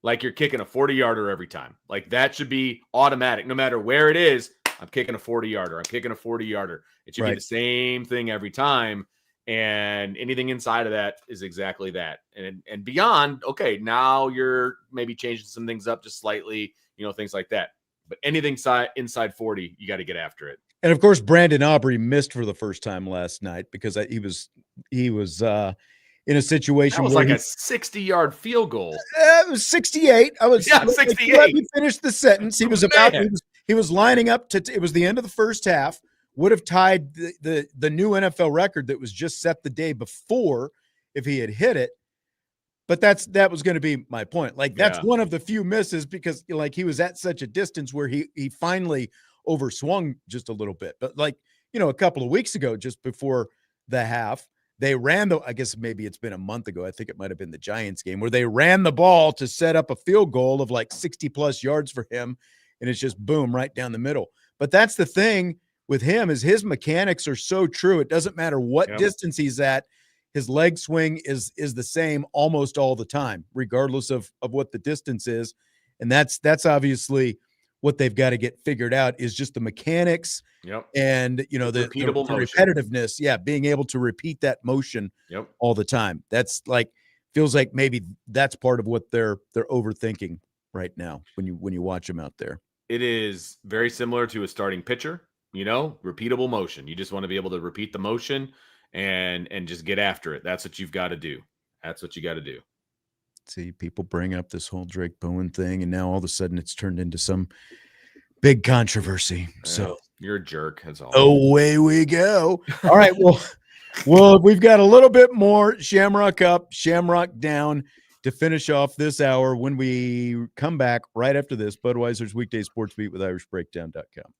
like you're kicking a 40-yarder every time. Like, that should be automatic. No matter where it is, I'm kicking a 40-yarder. I'm kicking a 40-yarder. It should be the same thing every time. And anything inside of that is exactly that. And beyond, okay, now you're maybe changing some things up just slightly, things like that. But anything inside 40, you got to get after it. And of course, Brandon Aubrey missed for the first time last night because he was in a situation that was where like a 60-yard field goal. It was 68. 68. Let me finish the sentence. He was he was lining up it was the end of the first half. Would have tied the new NFL record that was just set the day before if he had hit it. But that was going to be my point. Like, that's one of the few misses because like he was at such a distance where he finally overswung just a little bit. But like, a couple of weeks ago, just before the half, they ran I guess maybe it's been a month ago. I think it might've been the Giants game where they ran the ball to set up a field goal of like 60 plus yards for him. And it's just boom, right down the middle. But that's the thing with him is his mechanics are so true. It doesn't matter what distance he's at. His leg swing is the same almost all the time, regardless of what the distance is. And that's obviously what they've got to get figured out is just the mechanics and, the repetitiveness. Yeah. Being able to repeat that motion all the time. That's like, feels like maybe that's part of what they're overthinking right now when you watch them out there. It is very similar to a starting pitcher, repeatable motion. You just want to be able to repeat the motion and just get after it. That's what you've got to do. That's what you got to do. See, people bring up this whole Drake Bowen thing, and now all of a sudden it's turned into some big controversy. So you're a jerk. That's all. Away we go. All right. Well, we've got a little bit more Shamrock Up, Shamrock Down to finish off this hour when we come back right after this. Budweiser's Weekday Sports Beat with IrishBreakdown.com.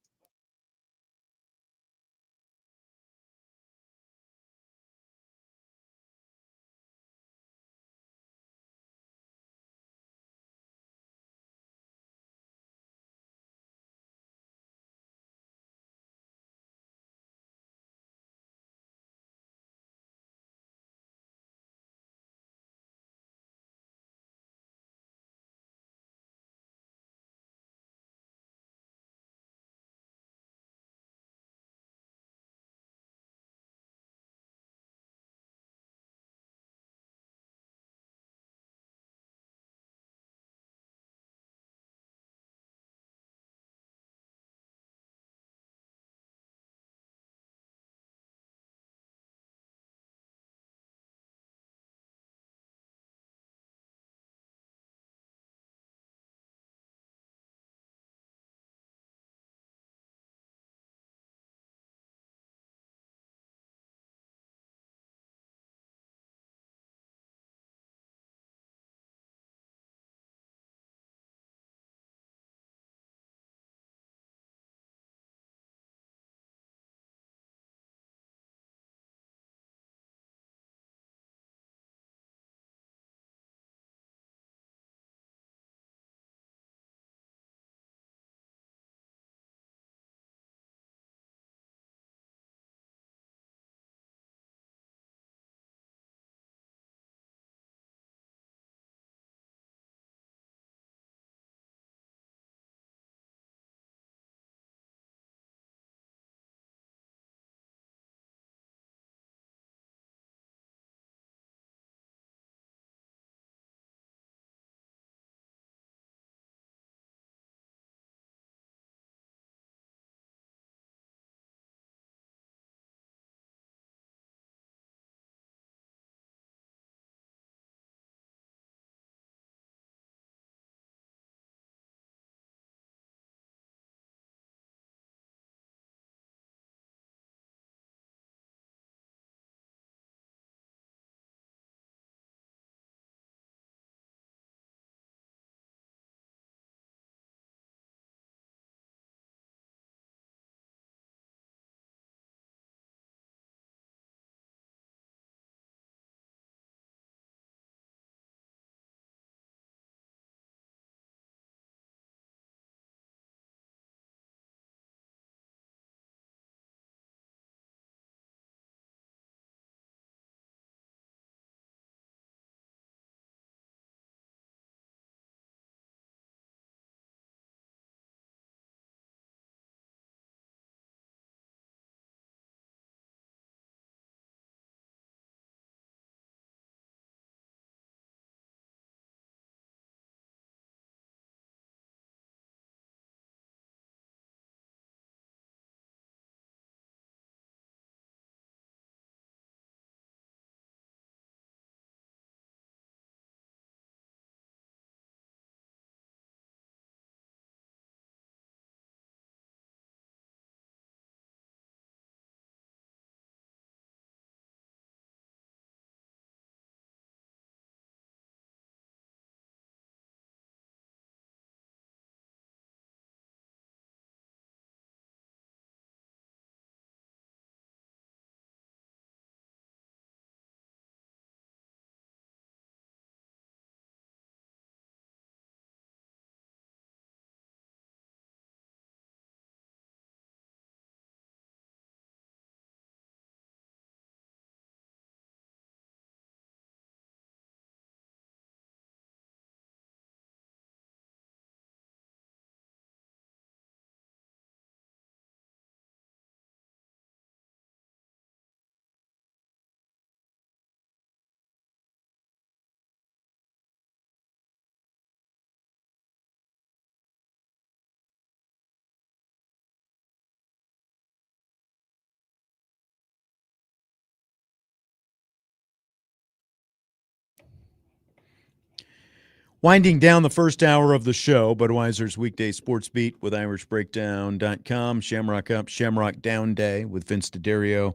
Winding down the first hour of the show, Budweiser's weekday sports beat with irishbreakdown.com, Shamrock Up, Shamrock Down Day with Vince D'Addario,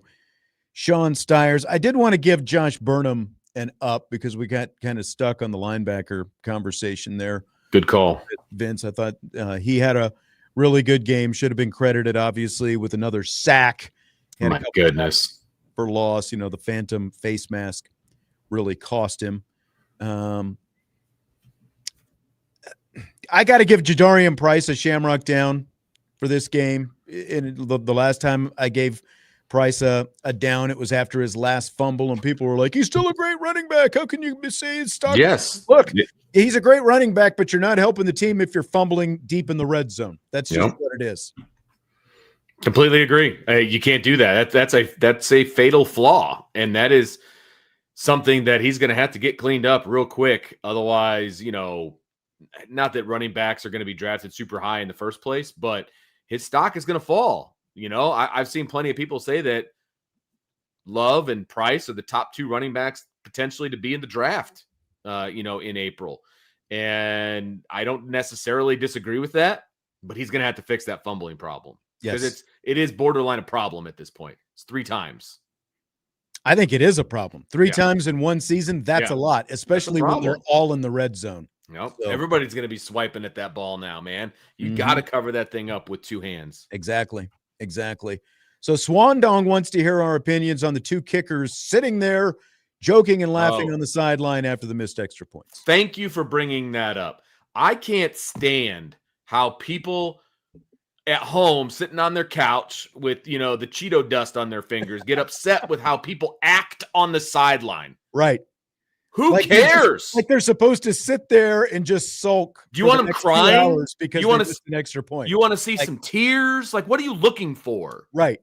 Sean Stiers. I did want to give Josh Burnham an up because we got kind of stuck on the linebacker conversation there. Good call. Vince, I thought he had a really good game. Should have been credited, obviously, with another sack. My goodness. For loss, the phantom face mask really cost him. I got to give Jadarian Price a Shamrock Down for this game. The last time I gave Price a down, it was after his last fumble, and people were like, he's still a great running back. How can you say he's stuck? Yes. Look, he's a great running back, but you're not helping the team if you're fumbling deep in the red zone. That's just what it is. Completely agree. You can't do that. That's a fatal flaw, and that is something that he's going to have to get cleaned up real quick. Otherwise, not that running backs are going to be drafted super high in the first place, but his stock is going to fall. I've seen plenty of people say that Love and Price are the top two running backs potentially to be in the draft, in April. And I don't necessarily disagree with that, but he's going to have to fix that fumbling problem. Yes. Because it is borderline a problem at this point. It's 3 times. I think it is a problem. 3 times in one season, that's a lot, especially when they're all in the red zone. Nope. So, everybody's going to be swiping at that ball now, man. You got to cover that thing up with 2 hands. Exactly. So Swan Dong wants to hear our opinions on the 2 kickers sitting there joking and laughing on the sideline after the missed extra points. Thank you for bringing that up. I can't stand how people at home sitting on their couch with, the Cheeto dust on their fingers get upset with how people act on the sideline. Right. Who cares? They're supposed to sit there and just sulk. Do you want them crying? Because you want an extra point. You want to see some tears? What are you looking for? Right.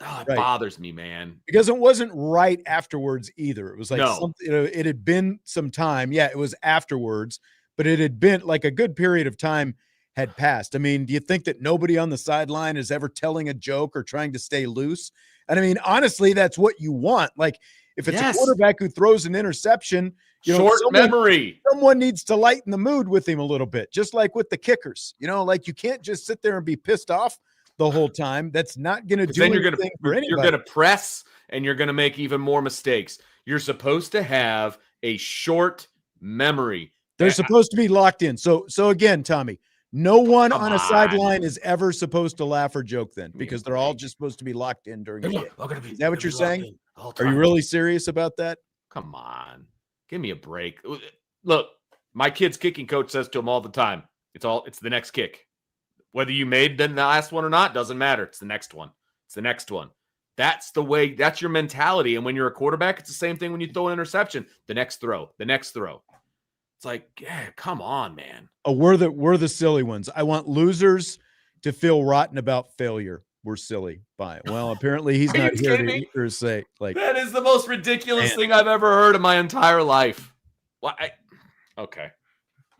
Oh, it bothers me, man. Because it wasn't right afterwards either. It was something, it had been some time. Yeah, it was afterwards, but it had been a good period of time had passed. I mean, do you think that nobody on the sideline is ever telling a joke or trying to stay loose? And I mean, honestly, that's what you want. If it's a quarterback who throws an interception, short memory. Someone needs to lighten the mood with him a little bit, just like with the kickers. You can't just sit there and be pissed off the whole time. That's not going to do anything for anybody. You're going to press, and you're going to make even more mistakes. You're supposed to have a short memory. They're supposed to be locked in. So again, Tommy, no one on a sideline is ever supposed to laugh or joke then, because they're all just supposed to be locked in during the game. Is that what you're saying? Are you really serious about that? Come on. Give me a break. Look, my kid's kicking coach says to him all the time, it's the next kick. Whether you made the last one or not, doesn't matter. It's the next one. It's the next one. That's the way, that's your mentality. And when you're a quarterback, it's the same thing when you throw an interception. The next throw. It's come on, man. Oh, we're the silly ones. I want losers to feel rotten about failure. We're silly by it. Well, apparently he's not here to say that is the most ridiculous thing I've ever heard in my entire life. Okay.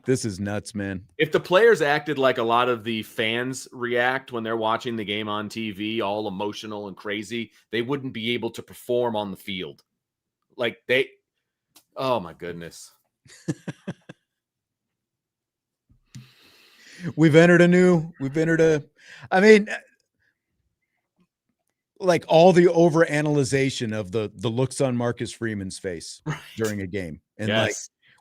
This is nuts, man. If the players acted like a lot of the fans react when they're watching the game on TV, all emotional and crazy, they wouldn't be able to perform on the field. Oh my goodness. We've entered all the overanalyzation of the looks on Marcus Freeman's face during a game. And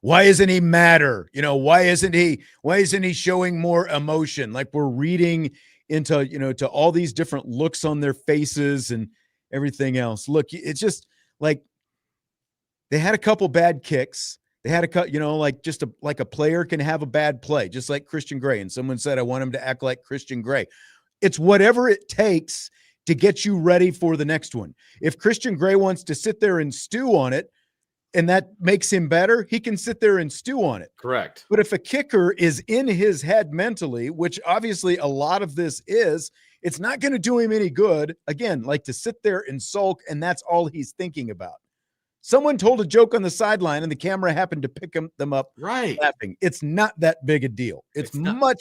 why isn't he madder? Why isn't he showing more emotion? We're reading into, to all these different looks on their faces and everything else. Look, it's just they had a couple bad kicks. They had a player can have a bad play, just like Christian Gray. And someone said, I want him to act like Christian Gray. It's whatever it takes to get you ready for the next one. If Christian Gray wants to sit there and stew on it, and that makes him better, he can sit there and stew on it. Correct. But if a kicker is in his head mentally, which obviously a lot of this is, it's not going to do him any good, again, to sit there and sulk, and that's all he's thinking about. Someone told a joke on the sideline, and the camera happened to pick them up laughing. It's not that big a deal. It's not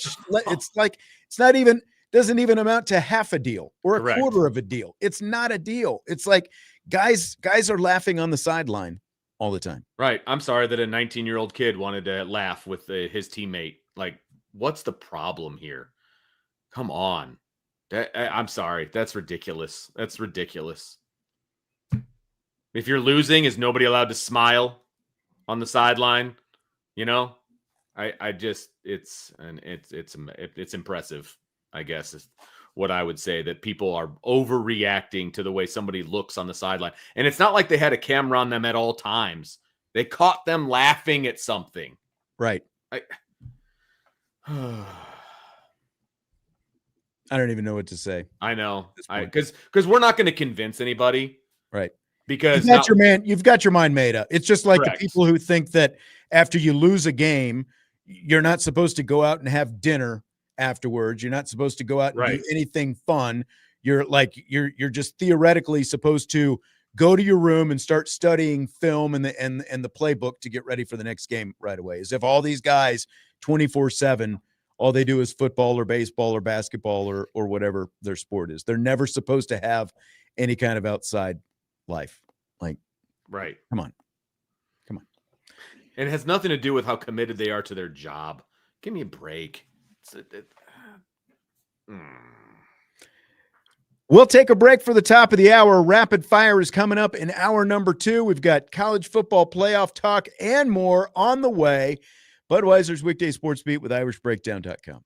even doesn't even amount to half a deal or a quarter of a deal. It's not a deal. It's guys are laughing on the sideline all the time. Right. I'm sorry that a 19-year-old kid wanted to laugh with his teammate. Like, what's the problem here? Come on. I'm sorry. That's ridiculous. That's ridiculous. If you're losing, is nobody allowed to smile on the sideline? You know, I just it's impressive, I guess, is what I would say, that people are overreacting to the way somebody looks on the sideline. And it's not like they had a camera on them at all times. They caught them laughing at something. Right. I don't even know what to say. I know. Because we're not going to convince anybody. Right. Because you've got your mind made up. It's just like correct. The people who think that after you lose a game, you're not supposed to go out and have dinner afterwards. You're not supposed to go out and do anything fun. You're just theoretically supposed to go to your room and start studying film and the playbook to get ready for the next game right away. As if all these guys 24/7, all they do is football or baseball or basketball or whatever their sport is. They're never supposed to have any kind of outside life. Like, right. Come on. And it has nothing to do with how committed they are to their job. Give me a break. We'll take a break for the top of the hour. Rapid Fire is coming up in hour number 2. We've got college football playoff talk and more on the way. Budweiser's Weekday Sports Beat with IrishBreakdown.com.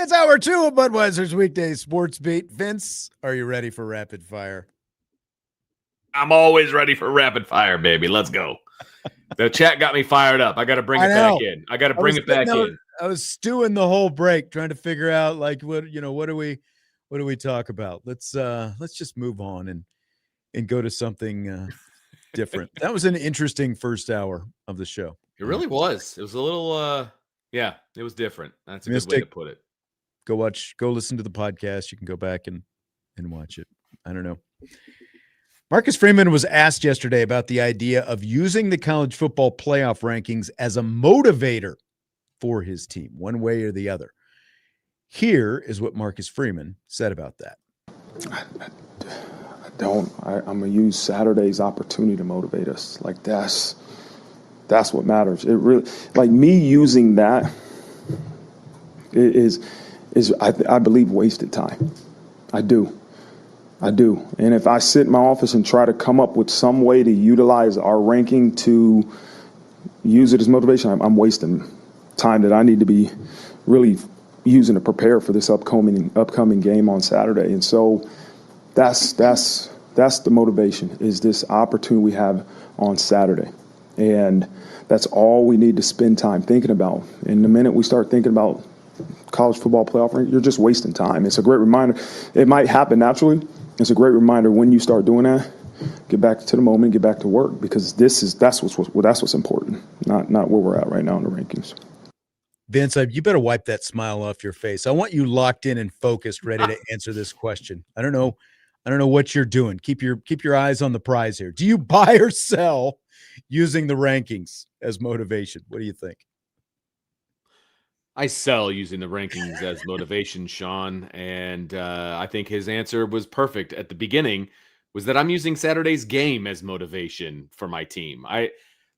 It's hour 2 of Budweiser's weekday sports beat. Vince, are you ready for rapid fire? I'm always ready for rapid fire, baby. Let's go. The chat got me fired up. I got to bring it back in. I got to bring it back in. I was stewing the whole break trying to figure out like what do we talk about? Let's just move on and go to something different. That was an interesting first hour of the show. It really was. It was a little it was different. That's a good way to put it. Go listen to the podcast. You can go back and watch it. I don't know. Marcus Freeman was asked yesterday about the idea of using the college football playoff rankings as a motivator for his team, one way or the other. Here is what Marcus Freeman said about that. I'm going to use Saturday's opportunity to motivate us. Like that's what matters. It really, like me using that is I believe wasted time. I do. And if I sit in my office and try to come up with some way to utilize our ranking to use it as motivation, I'm wasting time that I need to be really using to prepare for this upcoming game on Saturday. And so that's the motivation, is this opportunity we have on Saturday. And that's all we need to spend time thinking about. And the minute we start thinking about college football playoff ranking, you're just wasting time. It's a great reminder. It might happen naturally. It's a great reminder when you start doing that, get back to the moment, get back to work, because that's what's important, not where we're at right now in the rankings. Vince, you better wipe that smile off your face. I want you locked in and focused, ready to answer this question. I don't know what you're doing. Keep your eyes on the prize here. Do you buy or sell using the rankings as motivation? What do you think? I sell using the rankings as motivation, Sean, and I think his answer was perfect at the beginning, was that I'm using Saturday's game as motivation for my team.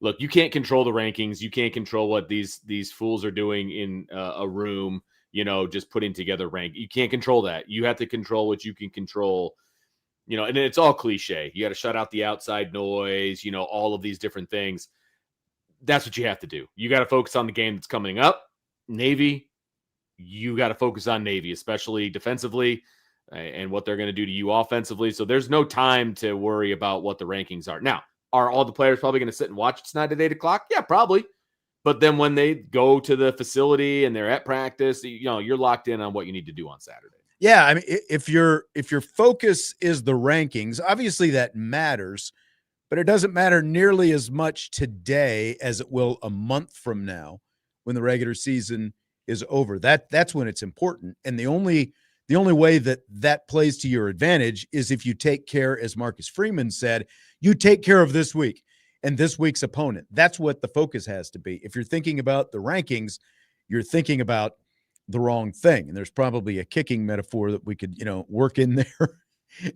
Look, you can't control the rankings. You can't control what these fools are doing in a room, just putting together rank. You can't control that. You have to control what you can control, and it's all cliche. You got to shut out the outside noise, all of these different things. That's what you have to do. You got to focus on the game that's coming up. Navy, you got to focus on Navy, especially defensively, and what they're going to do to you offensively. So there's no time to worry about what the rankings are. Now, are all the players probably going to sit and watch tonight at 8 o'clock? Yeah, probably. But then when they go to the facility and they're at practice, you're locked in on what you need to do on Saturday. Yeah, I mean, if your focus is the rankings, obviously that matters, but it doesn't matter nearly as much today as it will a month from now when the regular season is over. That's when it's important. And the only way that plays to your advantage is if you take care, as Marcus Freeman said, you take care of this week and this week's opponent. That's what the focus has to be. If you're thinking about the rankings, you're thinking about the wrong thing. And there's probably a kicking metaphor that we could, work in there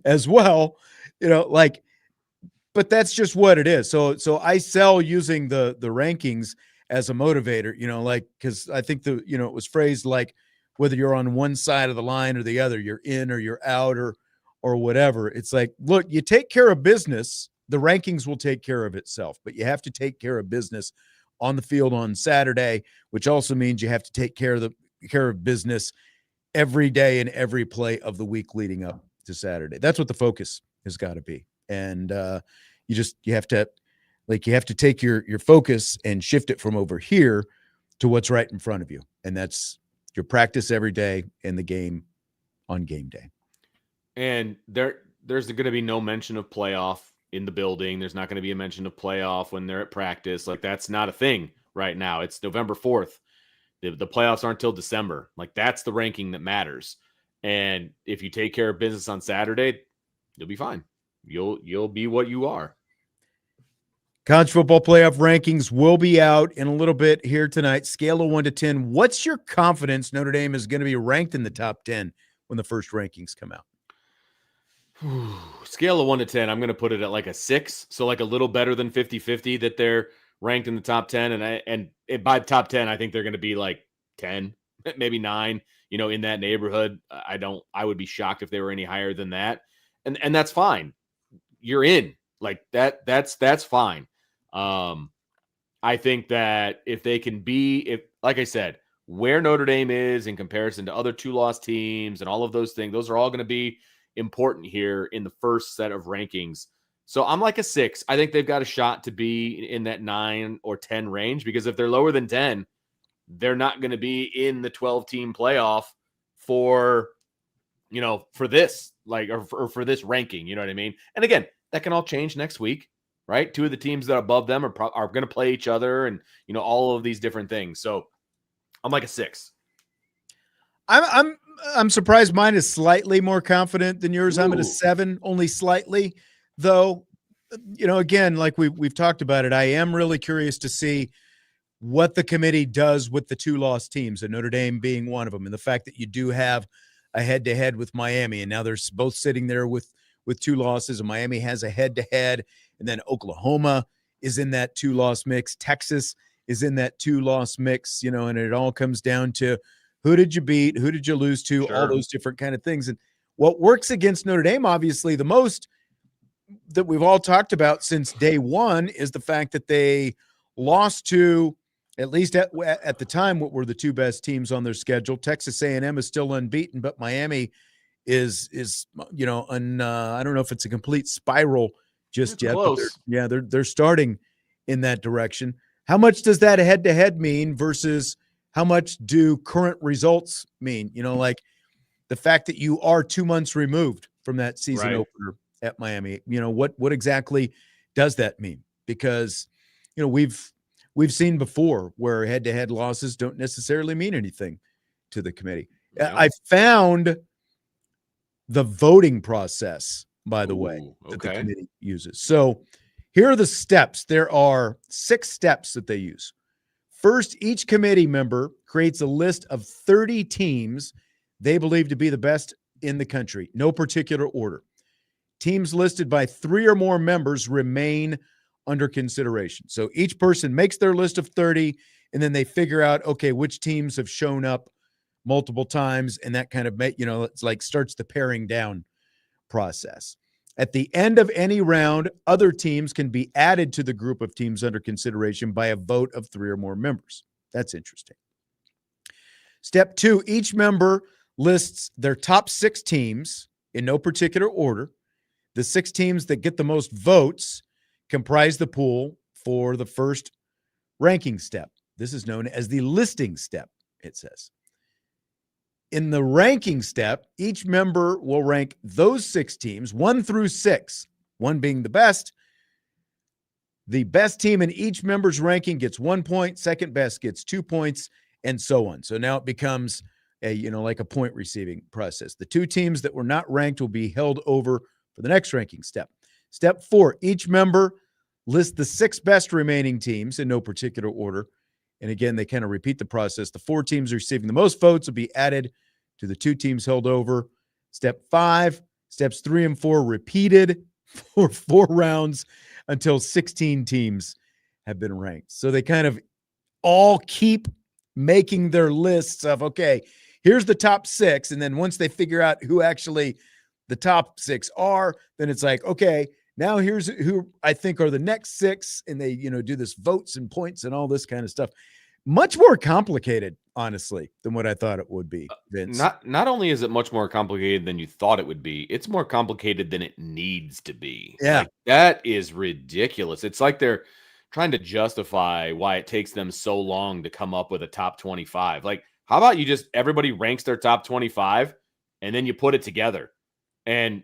as well, but that's just what it is. So I sell using the rankings as a motivator, because I think it was phrased like, whether you're on one side of the line or the other, you're in or you're out or whatever. It's like, look, you take care of business, the rankings will take care of itself, but you have to take care of business on the field on Saturday, which also means you have to take care of business every day and every play of the week leading up to Saturday. That's what the focus has got to be. And you have to take your focus and shift it from over here to what's right in front of you. And that's your practice every day and the game on game day. And there's going to be no mention of playoff in the building. There's not going to be a mention of playoff when they're at practice. Like, that's not a thing right now. It's November 4th. The playoffs aren't till December. Like, that's the ranking that matters. And if you take care of business on Saturday, you'll be fine. You'll be what you are. College football playoff rankings will be out in a little bit here tonight. Scale of 1 to 10. What's your confidence Notre Dame is going to be ranked in the top 10 when the first rankings come out? Scale of 1 to 10, I'm going to put it at like a 6. So like a little better than 50-50 that they're ranked in the top 10. And by the top 10, I think they're going to be like 10, maybe 9, in that neighborhood. I would be shocked if they were any higher than that. And that's fine. You're in like that. That's fine. I think that if they can like I said, where Notre Dame is in comparison to other 2-loss teams and all of those things. Those are all going to be important here in the first set of rankings. So I'm like a 6. I think they've got a shot to be in that 9 or 10 range, because if they're lower than 10, they're not going to be in the 12-team playoff for, for this, or for this ranking, you know what I mean? And again, that can all change next week, right? 2 of the teams that are above them are going to play each other, and, all of these different things. So I'm like a 6. I'm surprised mine is slightly more confident than yours. Ooh. I'm at a 7, only slightly, though. Again, like we've talked about it, I am really curious to see what the committee does with the 2-loss teams, and Notre Dame being one of them, and the fact that you do have a head-to-head with Miami, and now they're both sitting there with 2 losses, and Miami has a head-to-head, and then Oklahoma is in that 2-loss mix. Texas is in that 2-loss mix, and it all comes down to who did you beat, who did you lose to, Sure. all those different kind of things. And what works against Notre Dame, obviously, the most that we've all talked about since day one is the fact that they lost to, at least at the time, what were the 2 best teams on their schedule. Texas A&M is still unbeaten, but Miami is I don't know if it's a complete spiral just yet. Close. But they're starting in that direction. How much does that head-to-head mean versus how much do current results mean? Like the fact that you are 2 months removed from that season opener at Miami. What exactly does that mean? Because we've seen before where head-to-head losses don't necessarily mean anything to the committee. Yeah. I found the voting process, by the way, that the committee uses. So here are the steps. There are 6 steps that they use. First, each committee member creates a list of 30 teams they believe to be the best in the country, no particular order. Teams listed by 3 or more members remain under consideration. So each person makes their list of 30, and then they figure out, okay, which teams have shown up multiple times, and that kind of, it's like starts the paring down process. At the end of any round, other teams can be added to the group of teams under consideration by a vote of 3 or more members. That's interesting. Step 2, each member lists their top 6 teams in no particular order. The 6 teams that get the most votes comprise the pool for the first ranking step. This is known as the listing step, it says. In the ranking step, each member will rank those 6 teams, 1 through 6, 1 being the best. The best team in each member's ranking gets 1 point, second best gets 2 points, and so on. So now it becomes like a point receiving process. The 2 teams that were not ranked will be held over for the next ranking step. Step 4, each member lists the 6 best remaining teams in no particular order. And again, they kind of repeat the process. The 4 teams receiving the most votes will be added to the 2 teams held over. Step 5, steps 3 and 4 repeated for 4 rounds until 16 teams have been ranked. So they kind of all keep making their lists of, okay, here's the top 6. And then once they figure out who actually the top 6 are, then it's like, okay, now here's who I think are the next 6. And they, do this votes and points and all this kind of stuff. Much more complicated, honestly, than what I thought it would be, Vince. Not only is it much more complicated than you thought it would be, it's more complicated than it needs to be. Yeah. Like, that is ridiculous. It's like they're trying to justify why it takes them so long to come up with a top 25. Like, how about you just everybody ranks their top 25 and then you put it together? And,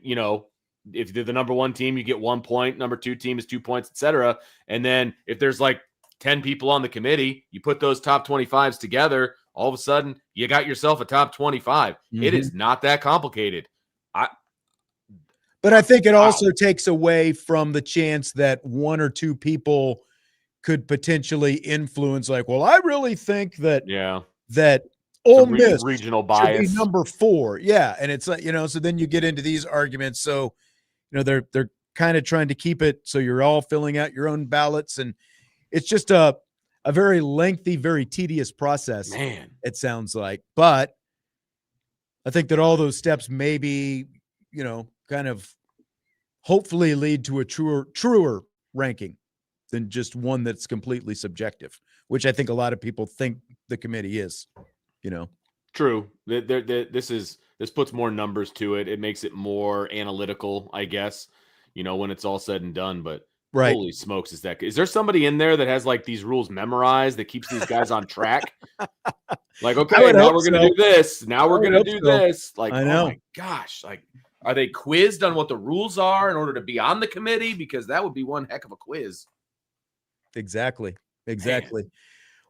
if they're the number 1 team, you get 1 point, number 2 team is 2 points, etc. And then if there's like 10 people on the committee, you put those top 25s together, all of a sudden you got yourself a top 25. Mm-hmm. It is not that complicated. But I think it also takes away from the chance that 1 or 2 people could potentially influence, like, well, I really think that that Ole Miss regional bias should be number 4. Yeah. And it's like, so then you get into these arguments. So, they're kind of trying to keep it so you're all filling out your own ballots, and it's just a very lengthy, very tedious process. Man, it sounds like. But I think that all those steps maybe, kind of hopefully lead to a truer ranking than just one that's completely subjective, which I think a lot of people think the committee is. True. This puts more numbers to it. It makes it more analytical, I guess, when it's all said and done. But Right. holy smokes, is there somebody in there that has like these rules memorized that keeps these guys on track? Like, okay, now we're going to do this. Now we're going to do this. Like, I know. Oh my gosh. Like, are they quizzed on what the rules are in order to be on the committee? Because that would be one heck of a quiz. Exactly. Man.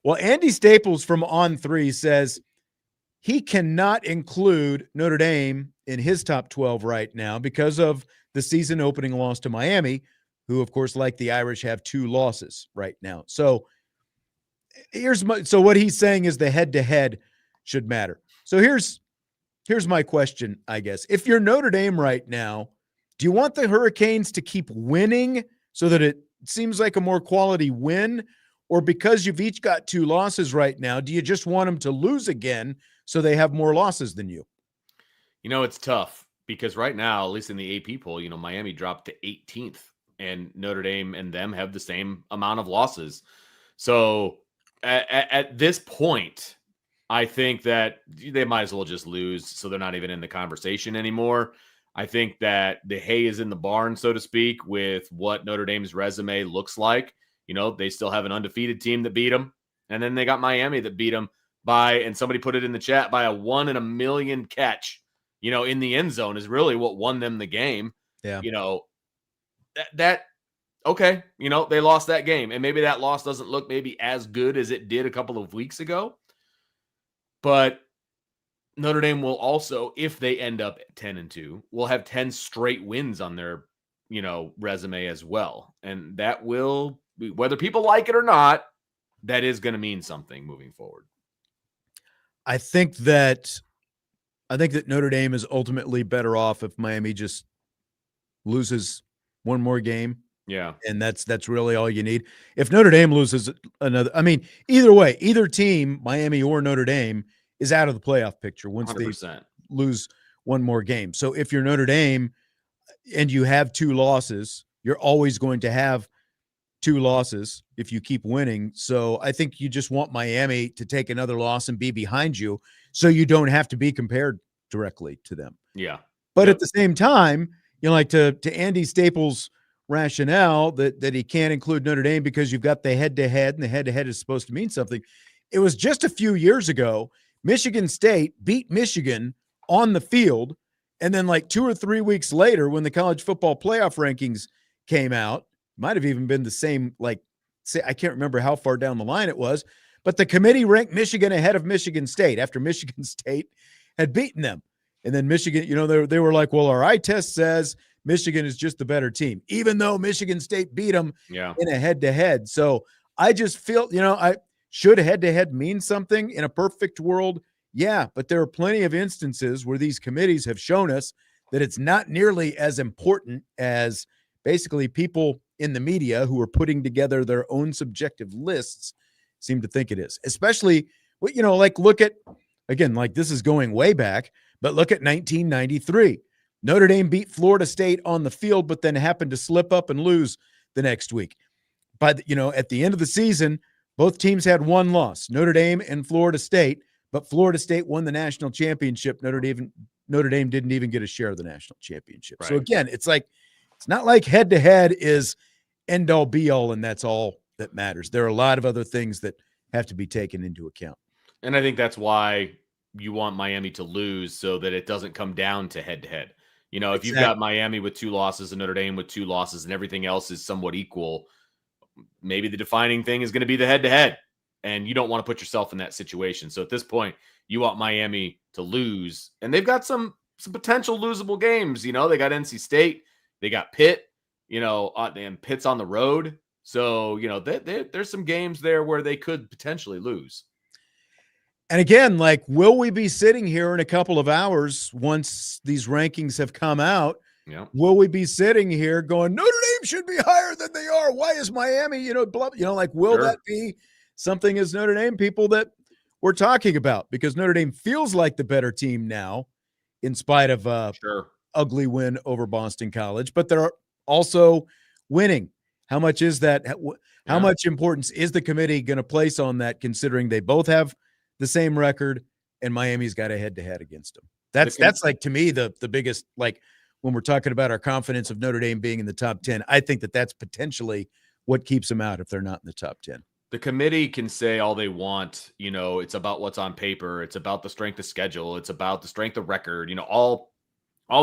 Well, Andy Staples from On3 says he cannot include Notre Dame in his top 12 right now because of the season opening loss to Miami, who, of course, like the Irish, have 2 losses right now. So what he's saying is the head-to-head should matter. So here's my question, I guess. If you're Notre Dame right now, do you want the Hurricanes to keep winning so that it seems like a more quality win? Or because you've each got 2 losses right now, do you just want them to lose again so they have more losses than you? It's tough because right now, at least in the AP poll, Miami dropped to 18th and Notre Dame and them have the same amount of losses. So at this point, I think that they might as well just lose so they're not even in the conversation anymore. I think that the hay is in the barn, so to speak, with what Notre Dame's resume looks like. They still have an undefeated team that beat them. And then they got Miami that beat them and somebody put it in the chat, by a 1 in a million catch, in the end zone is really what won them the game. Yeah. Okay, they lost that game. And maybe that loss doesn't look maybe as good as it did a couple of weeks ago. But Notre Dame will also, if they end up at 10-2, will have 10 straight wins on their, resume as well. And that will, whether people like it or not, that is going to mean something moving forward. I think that Notre Dame is ultimately better off if Miami just loses one more game. Yeah. And that's really all you need. If Notre Dame loses another, either way, either team, Miami or Notre Dame, is out of the playoff picture once 100%. They lose one more game. So if you're Notre Dame and you have 2 losses, you're always going to have 2 losses if you keep winning. So I think you just want Miami to take another loss and be behind you so you don't have to be compared directly to them. Yeah. But at the same time, like to Andy Staples' rationale that he can't include Notre Dame because you've got the head-to-head, and the head-to-head is supposed to mean something. It was just a few years ago, Michigan State beat Michigan on the field, and then like 2 or 3 weeks later when the college football playoff rankings came out, might have even been the same, I can't remember how far down the line it was, but the committee ranked Michigan ahead of Michigan State after Michigan State had beaten them. And then Michigan, they were like, well, our eye test says Michigan is just the better team, even though Michigan State beat them in a head-to-head. So I just feel, should head-to-head mean something in a perfect world? Yeah, but there are plenty of instances where these committees have shown us that it's not nearly as important as basically people in the media who are putting together their own subjective lists seem to think it is. Especially, look at, again, this is going way back, but look at 1993. Notre Dame beat Florida State on the field, but then happened to slip up and lose the next week. But, at the end of the season, both teams had 1 loss, Notre Dame and Florida State, but Florida State won the national championship. Notre Dame didn't even get a share of the national championship. Right. So again, it's not like head-to-head is end-all be-all and that's all that matters. There are a lot of other things that have to be taken into account. And I think that's why you want Miami to lose so that it doesn't come down to head-to-head. If you've got Miami with 2 losses and Notre Dame with 2 losses and everything else is somewhat equal, maybe the defining thing is going to be the head-to-head, and you don't want to put yourself in that situation. So at this point, you want Miami to lose, and they've got some potential losable games. They got NC State, they got Pitt, and Pitt's on the road. So, there's some games there where they could potentially lose. And again, will we be sitting here in a couple of hours once these rankings have come out? Yeah. Will we be sitting here going, Notre Dame should be higher than they are? Why is Miami, will that be something as Notre Dame people that we're talking about? Because Notre Dame feels like the better team now in spite of ugly win over Boston College, but they're also winning. How much is that? How much importance is the committee going to place on that, considering they both have the same record, and Miami's got a head-to-head against them. That's like, to me, the biggest, like, when we're talking about our confidence of Notre Dame being in the top 10, I think that's potentially what keeps them out if they're not in the top 10. The committee can say all they want, it's about what's on paper, it's about the strength of schedule, it's about the strength of record, all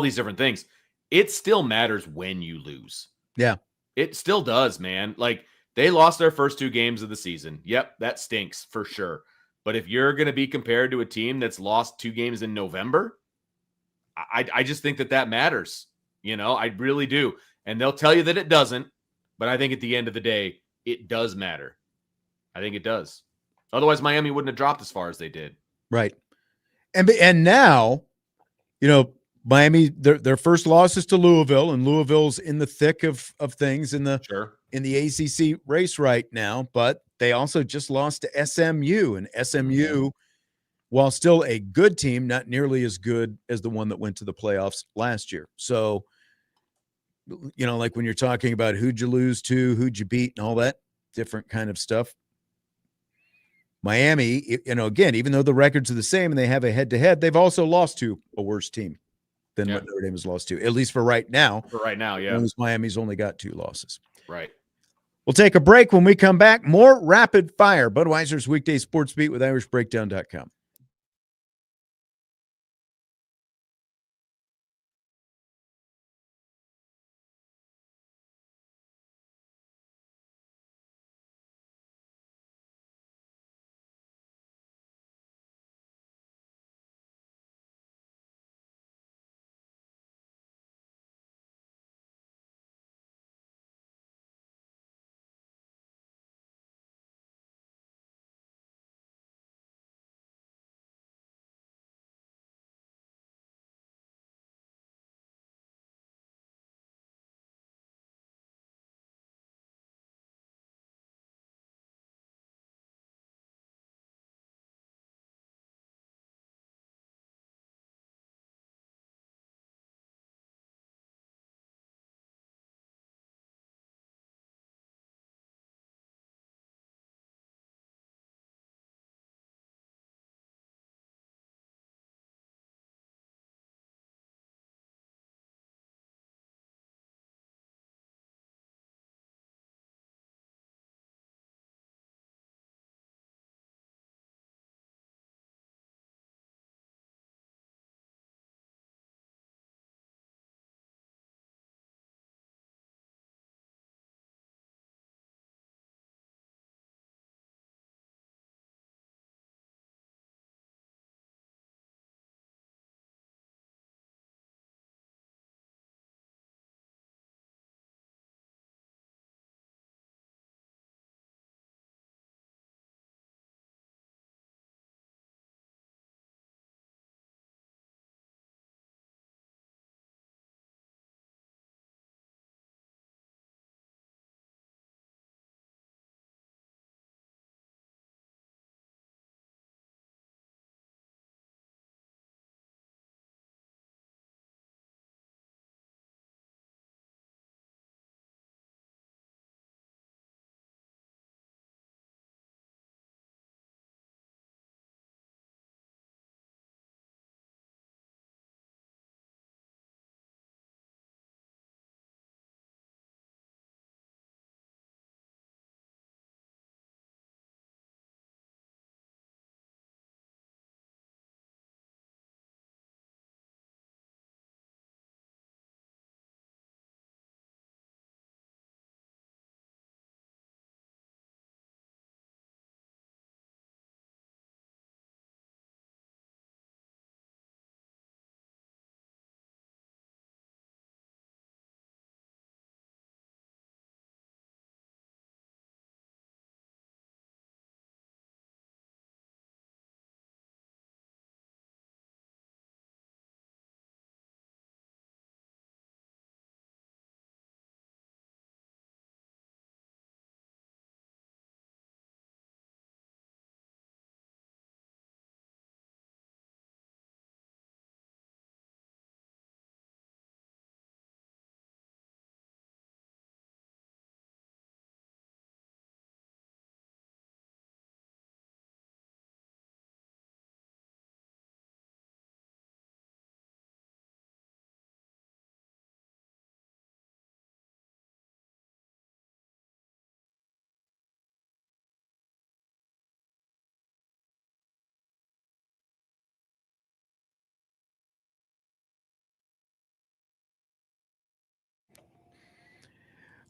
these different things. It still matters when you lose. Yeah. It still does, man. Like, they lost their first 2 games of the season. Yep, that stinks for sure. But if you're going to be compared to a team that's lost 2 games in November, I just think that matters. I really do. And they'll tell you that it doesn't, but I think at the end of the day, it does matter. I think it does. Otherwise, Miami wouldn't have dropped as far as they did. Right. And now, Miami, their first loss is to Louisville, and Louisville's in the thick of things in the ACC race right now, but they also just lost to SMU, and SMU, while still a good team, not nearly as good as the one that went to the playoffs last year. So, like when you're talking about who'd you lose to, who'd you beat, and all that different kind of stuff, Miami, again, even though the records are the same and they have a head-to-head, they've also lost to a worse team than what Notre Dame has lost to, at least for right now. For right now, yeah. Miami's only got 2 losses. Right. We'll take a break. When we come back, more rapid fire. Budweiser's weekday sports beat with IrishBreakdown.com.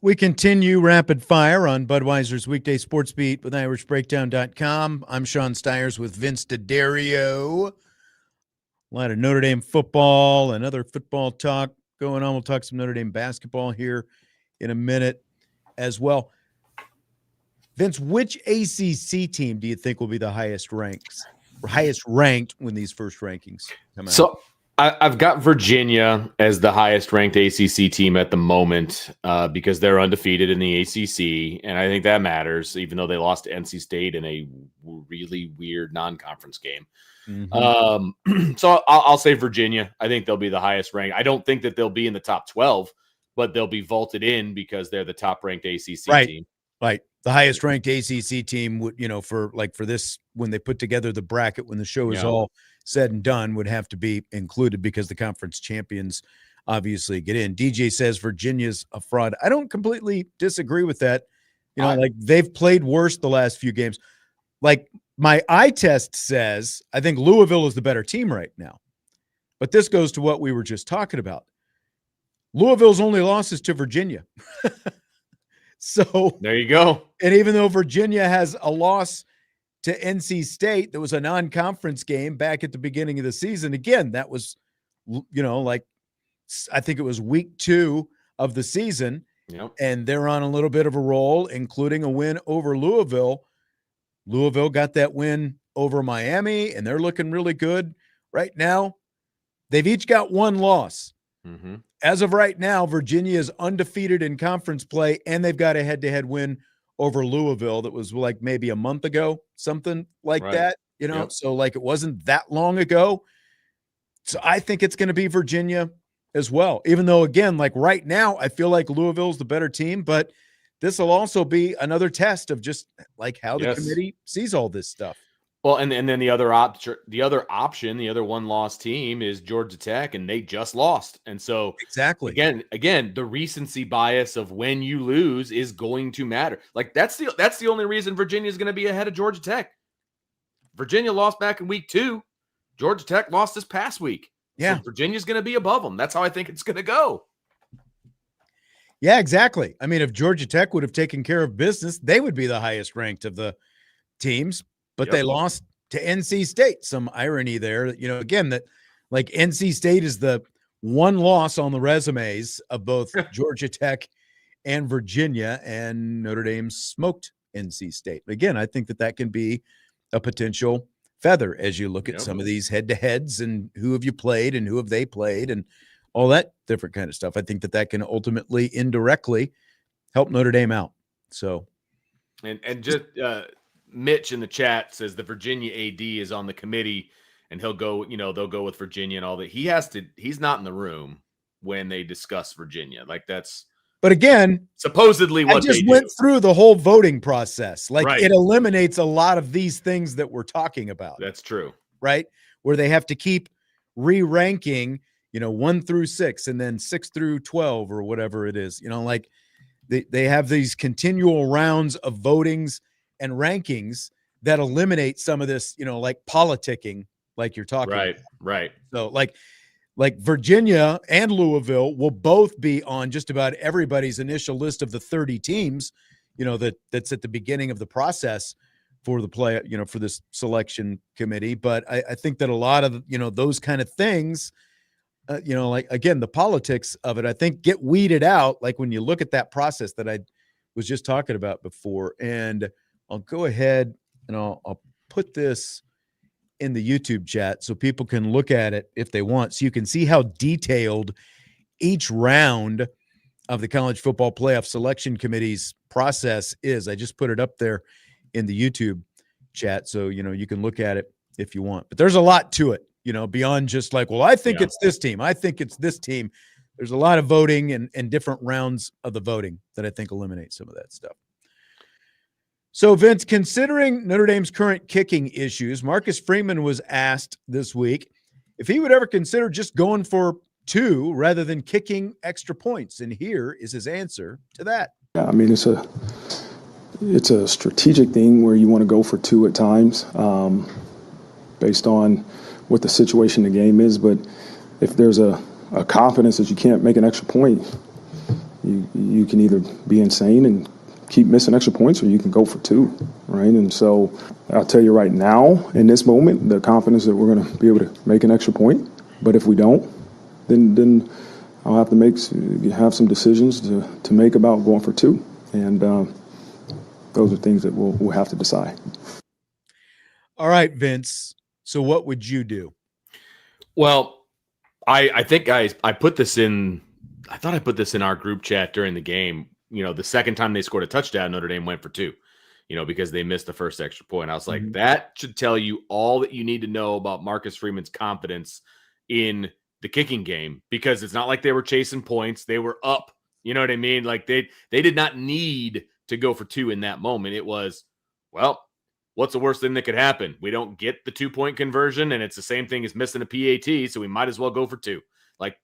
We continue rapid fire on Budweiser's weekday sports beat with IrishBreakdown.com. I'm Sean Stiers with Vince D'Addario. A lot of Notre Dame football and other football talk going on. We'll talk some Notre Dame basketball here in a minute as well. Vince, which ACC team do you think will be the highest ranked when these first rankings come out? So I've got Virginia as the highest ranked ACC team at the moment because they're undefeated in the ACC, and I think that matters, even though they lost to NC State in a really weird non-conference game. Mm-hmm. So I'll say Virginia. I think they'll be the highest ranked. I don't think that they'll be in the top 12, but they'll be vaulted in because they're the top ranked ACC team. Right. The highest ranked ACC team would, for this, when they put together the bracket, when the show is all said and done, would have to be included because the conference champions obviously get in. DJ says Virginia's a fraud. I don't completely disagree with that. They've played worse the last few games. Like my eye test says, I think Louisville is the better team right now. But this goes to what we were just talking about. Louisville's only losses to Virginia. So there you go. And even though Virginia has a loss to NC State, that was a non-conference game back at the beginning of the season. Again, that was, I think it was week 2 of the season. Yep. And they're on a little bit of a roll, including a win over Louisville. Louisville got that win over Miami, and they're looking really good right now. They've each got one loss. Mm-hmm. As of right now, Virginia is undefeated in conference play, and they've got a head-to-head win over Louisville that was like maybe a month ago, something like that, Yep. So it wasn't that long ago. So I think it's going to be Virginia as well, even though, again, right now, I feel like Louisville's the better team, but this will also be another test of just how the committee sees all this stuff. Well, and then the other option, the other one-loss team is Georgia Tech, and they just lost. And so exactly, again, the recency bias of when you lose is going to matter. That's the only reason Virginia is going to be ahead of Georgia Tech. Virginia lost back in week 2. Georgia Tech lost this past week. Yeah, so Virginia's going to be above them. That's how I think it's going to go. Yeah, exactly. I mean, if Georgia Tech would have taken care of business, they would be the highest ranked of the teams. But they lost to NC State. Some irony there, again, that NC State is the one loss on the resumes of both Georgia Tech and Virginia, and Notre Dame smoked NC State. Again, I think that can be a potential feather as you look at some of these head-to-heads and who have you played and who have they played and all that different kind of stuff. I think that can ultimately, indirectly help Notre Dame out. So, and just Mitch in the chat says the Virginia AD is on the committee and he'll go, they'll go with Virginia and all that. He's not in the room when they discuss Virginia. But again, supposedly what I just went through the whole voting process. It eliminates a lot of these things that we're talking about. That's true. Right? Where they have to keep re-ranking, 1 through 6 and then 6 through 12 or whatever it is. They have these continual rounds of votings and rankings that eliminate some of this, politicking, you're talking about. Right. So Virginia and Louisville will both be on just about everybody's initial list of the 30 teams, that's at the beginning of the process for the play, for this selection committee. But I think that a lot of, those kind of things, again, the politics of it, I think get weeded out. When you look at that process that I was just talking about before. And I'll go ahead and I'll put this in the YouTube chat so people can look at it if they want. So you can see how detailed each round of the college football playoff selection committee's process is. I just put it up there in the YouTube chat. So, you can look at it if you want, but there's a lot to it, beyond just I think it's this team. I think it's this team. There's a lot of voting and different rounds of the voting that I think eliminate some of that stuff. So, Vince, considering Notre Dame's current kicking issues, Marcus Freeman was asked this week if he would ever consider just going for 2 rather than kicking extra points. And here is his answer to that. Yeah, I mean, it's a strategic thing where you want to go for 2 at times based on what the situation in the game is. But if there's a confidence that you can't make an extra point, you can either be insane and keep missing extra points, or you can go for two, right? And so I'll tell you right now, in this moment, the confidence that we're going to be able to make an extra point. But if we don't, then I'll have to have some decisions to make about going for two. And those are things that we'll have to decide. All right, Vince. So what would you do? Well, I think I put this in. I thought I put this in our group chat during the game. The second time they scored a touchdown, Notre Dame went for two, because they missed the first extra point. I was like, that should tell you all that you need to know about Marcus Freeman's confidence in the kicking game, because it's not like they were chasing points. They were up. You know what I mean? Like they did not need to go for two in that moment. It was, well, what's the worst thing that could happen? We don't get the 2-point conversion, and it's the same thing as missing a PAT, so we might as well go for two. Like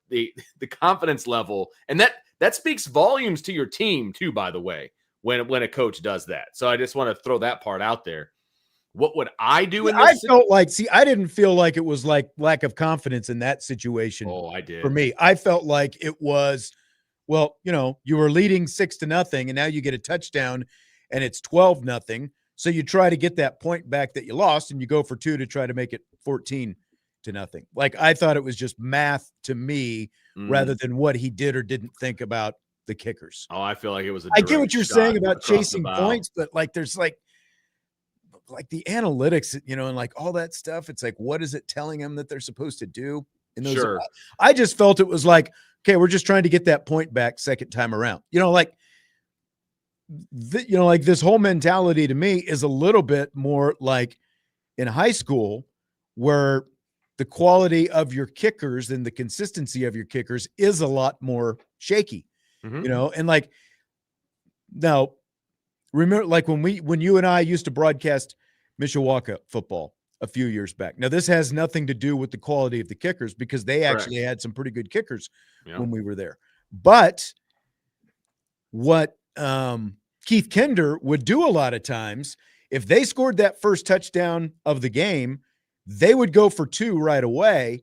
the confidence level, and that speaks volumes to your team too, by the way, when a coach does that. So I just want to throw that part out there. What would I do in this? I didn't feel like it was like lack of confidence in that situation. Oh, I did. For me, I felt like it was, well, you were leading 6-0, and now you get a touchdown and it's 12-0. So you try to get that point back that you lost, and you go for two to try to make it 14-0. Like, I thought it was just math to me rather than what he did or didn't think about the kickers. Oh, I feel like it was I get what you're saying about chasing points, but like there's like the analytics, and like all that stuff. It's like, what is it telling them that they're supposed to do in those? Sure. I just felt it was like, okay, we're just trying to get that point back second time around. Like this whole mentality to me is a little bit more like in high school, where the quality of your kickers and the consistency of your kickers is a lot more shaky, and like now, remember, like when you and I used to broadcast Mishawaka football a few years back. Now, this has nothing to do with the quality of the kickers, because they actually had some pretty good kickers when we were there. But what Keith Kinder would do a lot of times, if they scored that first touchdown of the game, they would go for two right away,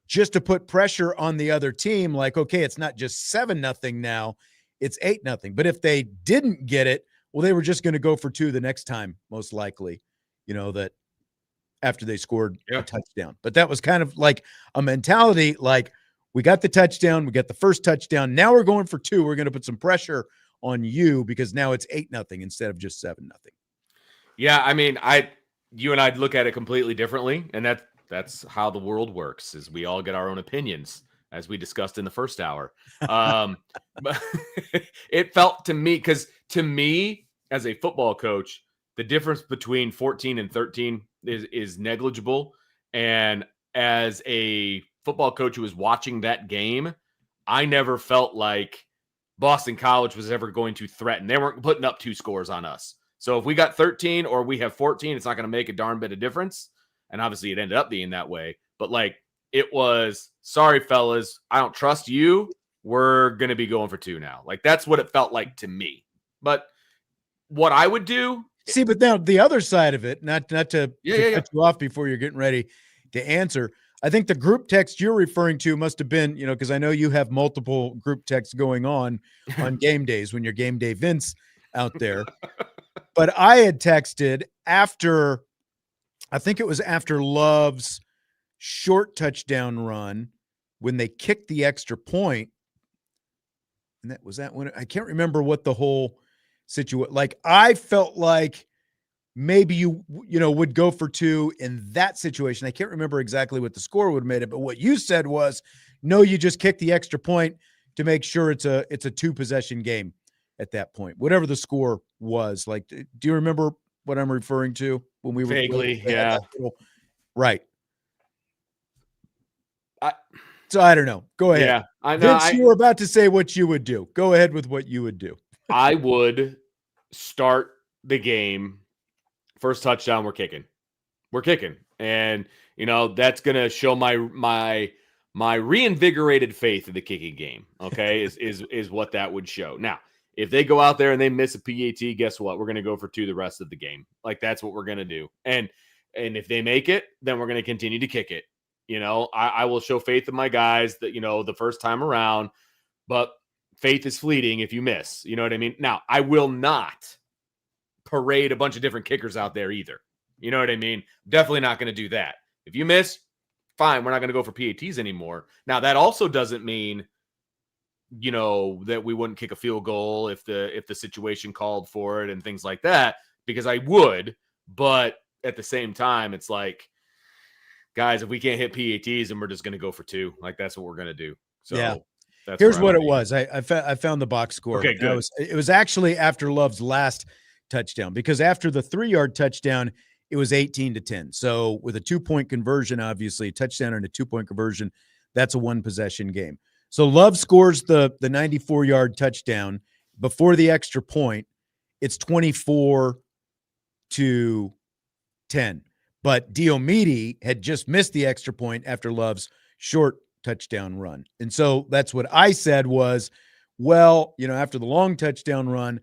just to put pressure on the other team. Like, okay, it's not just 7-0 now, it's 8-0. But if they didn't get it, well, they were just going to go for two the next time, most likely, that after they scored a touchdown. But that was kind of like a mentality, like, we got the touchdown, we got the first touchdown, now we're going for two, we're going to put some pressure on you, because now it's 8-0 instead of just 7-0. Yeah, I mean, you and I'd look at it completely differently, and that's how the world works, is we all get our own opinions, as we discussed in the first hour. But it felt to me, because to me, as a football coach, the difference between 14 and 13 is negligible. And as a football coach who was watching that game, I never felt like Boston College was ever going to threaten. They weren't putting up 2 scores on us. So if we got 13 or we have 14, it's not going to make a darn bit of difference. And obviously it ended up being that way. But like, it was, sorry, fellas, I don't trust you. We're going to be going for 2 now. Like, that's what it felt like to me. But what I would do. See, but now the other side of it, not to cut you off before you're getting ready to answer. I think the group text you're referring to must have been, because I know you have multiple group texts going on game days when you're game day Vince out there. But I had texted after, I think it was after Love's short touchdown run when they kicked the extra point. And that was that when I can't remember what the whole situation, like, I felt like maybe you would go for 2 in that situation. I can't remember exactly what the score would have made it, but what you said was, no, you just kick the extra point to make sure it's a 2-possession game at that point, whatever the score was. Like, do you remember what I'm referring to when we were vaguely? Yeah. Right. So I don't know. Go ahead. Yeah. I know. Vince, you were about to say what you would do. Go ahead with what you would do. I would start the game. First touchdown, we're kicking. And, that's going to show my reinvigorated faith in the kicking game. Okay. is what that would show. Now, if they go out there and they miss a PAT, guess what? We're going to go for 2 the rest of the game. Like, that's what we're going to do. And if they make it, then we're going to continue to kick it. I will show faith in my guys that, the first time around, but faith is fleeting if you miss. You know what I mean? Now, I will not parade a bunch of different kickers out there either. You know what I mean? Definitely not going to do that. If you miss, fine, we're not going to go for PATs anymore. Now, that also doesn't mean, you know, that we wouldn't kick a field goal if the situation called for it and things like that, because I would. But at the same time, it's like, guys, if we can't hit PATs, and we're just going to go for 2, like that's what we're going to do. So yeah. that's Here's what it was. I found the box score. Okay, good. It was actually after Love's last touchdown, because after the 3-yard touchdown, it was 18-10. So with a 2-point conversion, obviously a touchdown and a 2-point conversion, that's a 1-possession game. So Love scores the 94-yard touchdown before the extra point. It's 24-10. But Diomede had just missed the extra point after Love's short touchdown run. And so that's what I said was, well, you know, after the long touchdown run,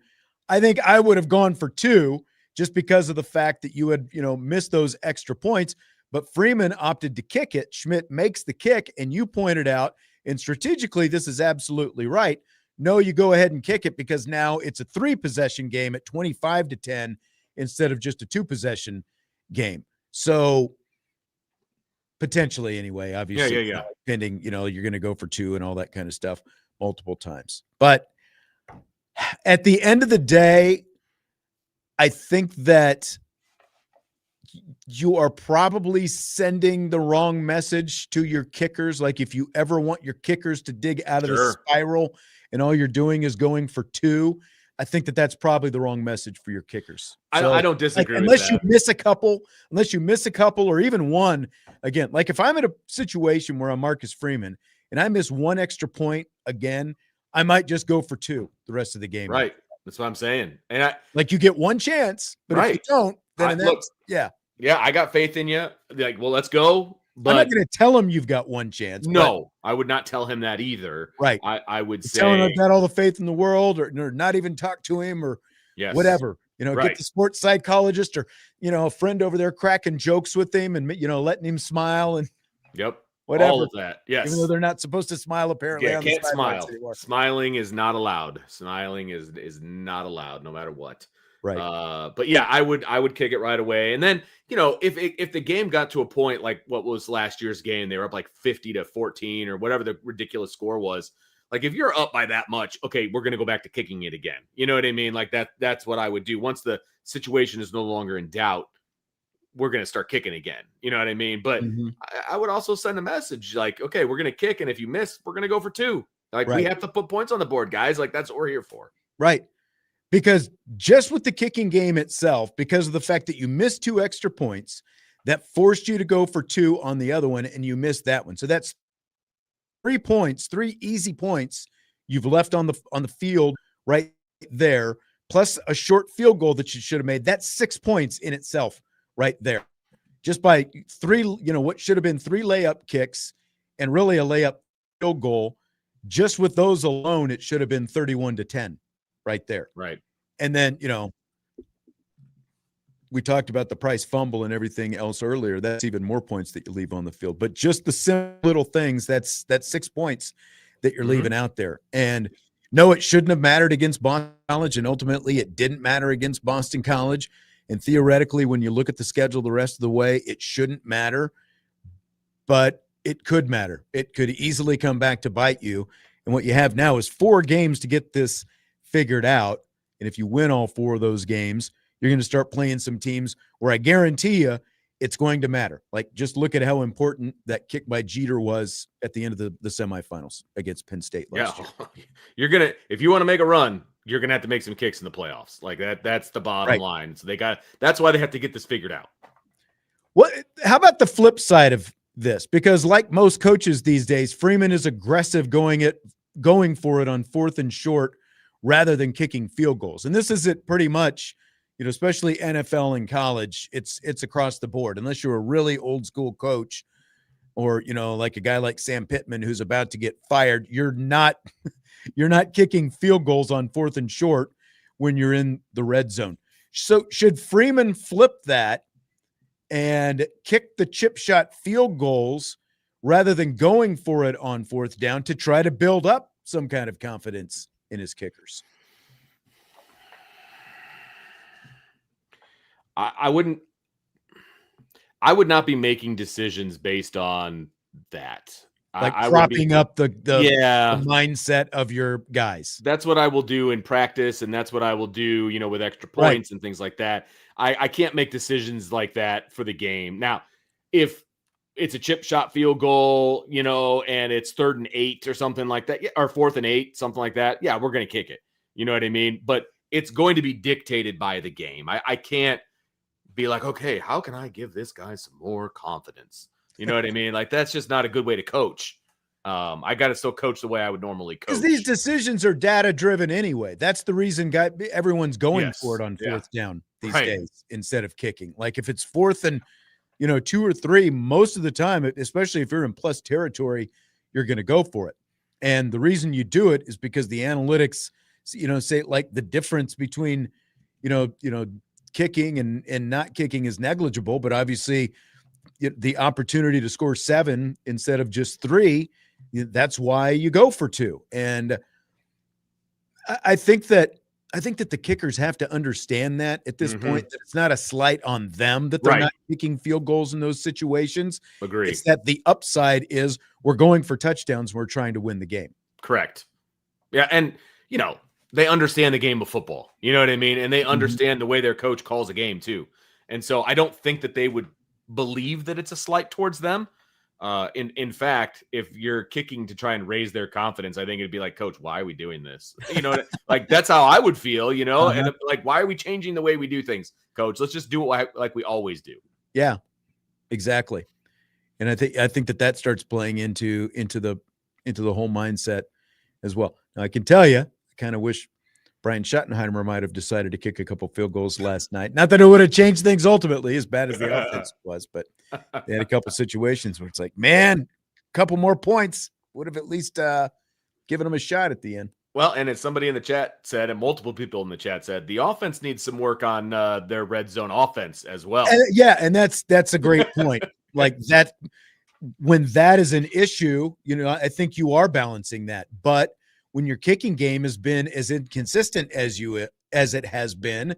I think I would have gone for 2 just because of the fact that you had, you know, missed those extra points. But Freeman opted to kick it. Schmidt makes the kick, and you pointed out, and strategically, this is absolutely right. No, you go ahead and kick it because now it's a 3-possession game at 25-10 instead of just a 2-possession game. So potentially, anyway, obviously, yeah. Pending, you know, you're going to go for 2 and all that kind of stuff multiple times. But at the end of the day, I think that you are probably sending the wrong message to your kickers. Like, if you ever want your kickers to dig out of the spiral and all you're doing is going for 2, I think that that's probably the wrong message for your kickers. So, I don't disagree with unless that. you miss a couple or even one. Again, like if I'm in a situation where I'm Marcus Freeman and I miss 1 extra point again, I might just go for 2 the rest of the game. Right. That's what I'm saying. And you get 1 chance, but if you don't, then yeah, I got faith in you. Like, well, let's go. But I'm not going to tell him you've got 1 chance. No, I would not tell him that either. Right. I would say, tell him I've got all the faith in the world, or not even talk to him, or whatever. You know, get the sports psychologist, or, you know, a friend over there cracking jokes with him and, you know, letting him smile and whatever. All of that. Yes. Even though they're not supposed to smile, apparently. Yeah, on can't the smile. anymore. Smiling is not allowed. Smiling is not allowed, no matter what. Right. But yeah, I would kick it right away. And then, you know, if the game got to a point like what was last year's game, they were up like 50-14 or whatever the ridiculous score was. Like, if you're up by that much, okay, we're going to go back to kicking it again. You know what I mean? Like that's what I would do. Once the situation is no longer in doubt, we're going to start kicking again. You know what I mean? But I would also send a message like, okay, we're going to kick. And if you miss, we're going to go for 2. Like, we have to put points on the board, guys. Like, that's what we're here for. Right. Because just with the kicking game itself, because of the fact that you missed 2 extra points, that forced you to go for 2 on the other one, and you missed that one. So that's 3 points, 3 easy points you've left on the field right there, plus a short field goal that you should have made. That's 6 points in itself right there. Just by 3, you know, what should have been 3 layup kicks and really a layup field goal. Just with those alone, it should have been 31-10 right there. Right. And then, you know, we talked about the Price fumble and everything else earlier. That's even more points that you leave on the field. But just the simple little things, that's 6 points that you're leaving out there. And no, it shouldn't have mattered against Boston College, and ultimately it didn't matter against Boston College. And theoretically, when you look at the schedule the rest of the way, it shouldn't matter. But it could matter. It could easily come back to bite you. And what you have now is 4 games to get this figured out. And if you win all 4 of those games, you're going to start playing some teams where I guarantee you it's going to matter. Like, just look at how important that kick by Jeter was at the end of the semifinals against Penn State last year. You're going to, if you want to make a run, you're going to have to make some kicks in the playoffs. Like that's the bottom line. So that's why they have to get this figured out. How about the flip side of this? Because like most coaches these days, Freeman is aggressive going for it on 4th and short rather than kicking field goals. And this is it pretty much, you know, especially NFL and college, it's across the board. Unless you're a really old school coach, or, you know, like a guy like Sam Pittman who's about to get fired, you're not kicking field goals on 4th and short when you're in the red zone. So should Freeman flip that and kick the chip shot field goals rather than going for it on 4th down to try to build up some kind of confidence in his kickers. I wouldn't. I would not be making decisions based on that. Like I would be. propping up the Yeah, mindset of your guys. that's what I will do in practice, and that's what I will do, with extra Right. points and things like that. I can't make decisions like that for the game. Now, if it's a chip shot field goal, and it's 3rd and 8 or something like that, or 4th and 8, something like that, yeah, we're going to kick it. You know what I mean? But it's going to be dictated by the game. I can't be like, okay, how can I give this guy some more confidence? You know what I mean? Like, that's just not a good way to coach. I got to still coach the way I would normally coach. Because these decisions are data driven anyway. That's the reason everyone's going for it on 4th down these days instead of kicking. Like if it's 4th and 2 or 3, most of the time, especially if you're in plus territory, you're going to go for it. And the reason you do it is because the analytics, say like the difference between, kicking and not kicking is negligible, but obviously the opportunity to score 7 instead of just 3, that's why you go for 2. And I think that the kickers have to understand that at this point, that it's not a slight on them that they're not kicking field goals in those situations. Agree. It's that the upside is we're going for touchdowns. We're trying to win the game. Correct. Yeah. And, they understand the game of football. You know what I mean? And they understand the way their coach calls a game too. And so I don't think that they would believe that it's a slight towards them. In fact, if you're kicking to try and raise their confidence, I think it'd be like, Coach, why are we doing this? Like that's how I would feel, and like, why are we changing the way we do things, Coach? Let's just do it like we always do. Yeah, exactly. And I think that starts playing into the whole mindset as well. Now I can tell you, I kind of wish Brian Schottenheimer might have decided to kick a couple field goals last night. Not that it would have changed things ultimately, as bad as the offense was, but they had a couple situations where it's like, man, a couple more points would have at least given them a shot at the end. Well, and as somebody in the chat said, and multiple people in the chat said, the offense needs some work on their red zone offense as well. And that's a great point. Like that, when that is an issue, I think you are balancing that. But when your kicking game has been as inconsistent as it has been,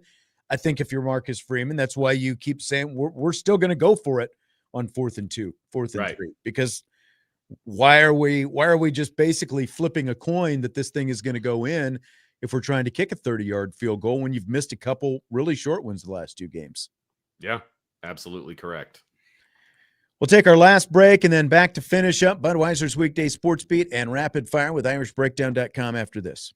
I think if you're Marcus Freeman, that's why you keep saying we're still going to go for it on 4th and 2, 4th and 3, because why are we just basically flipping a coin that this thing is going to go in if we're trying to kick a 30-yard field goal when you've missed a couple really short ones the last 2 games? Yeah, absolutely correct. We'll take our last break and then back to finish up Budweiser's Weekday Sports Beat and Rapid Fire with IrishBreakdown.com after this.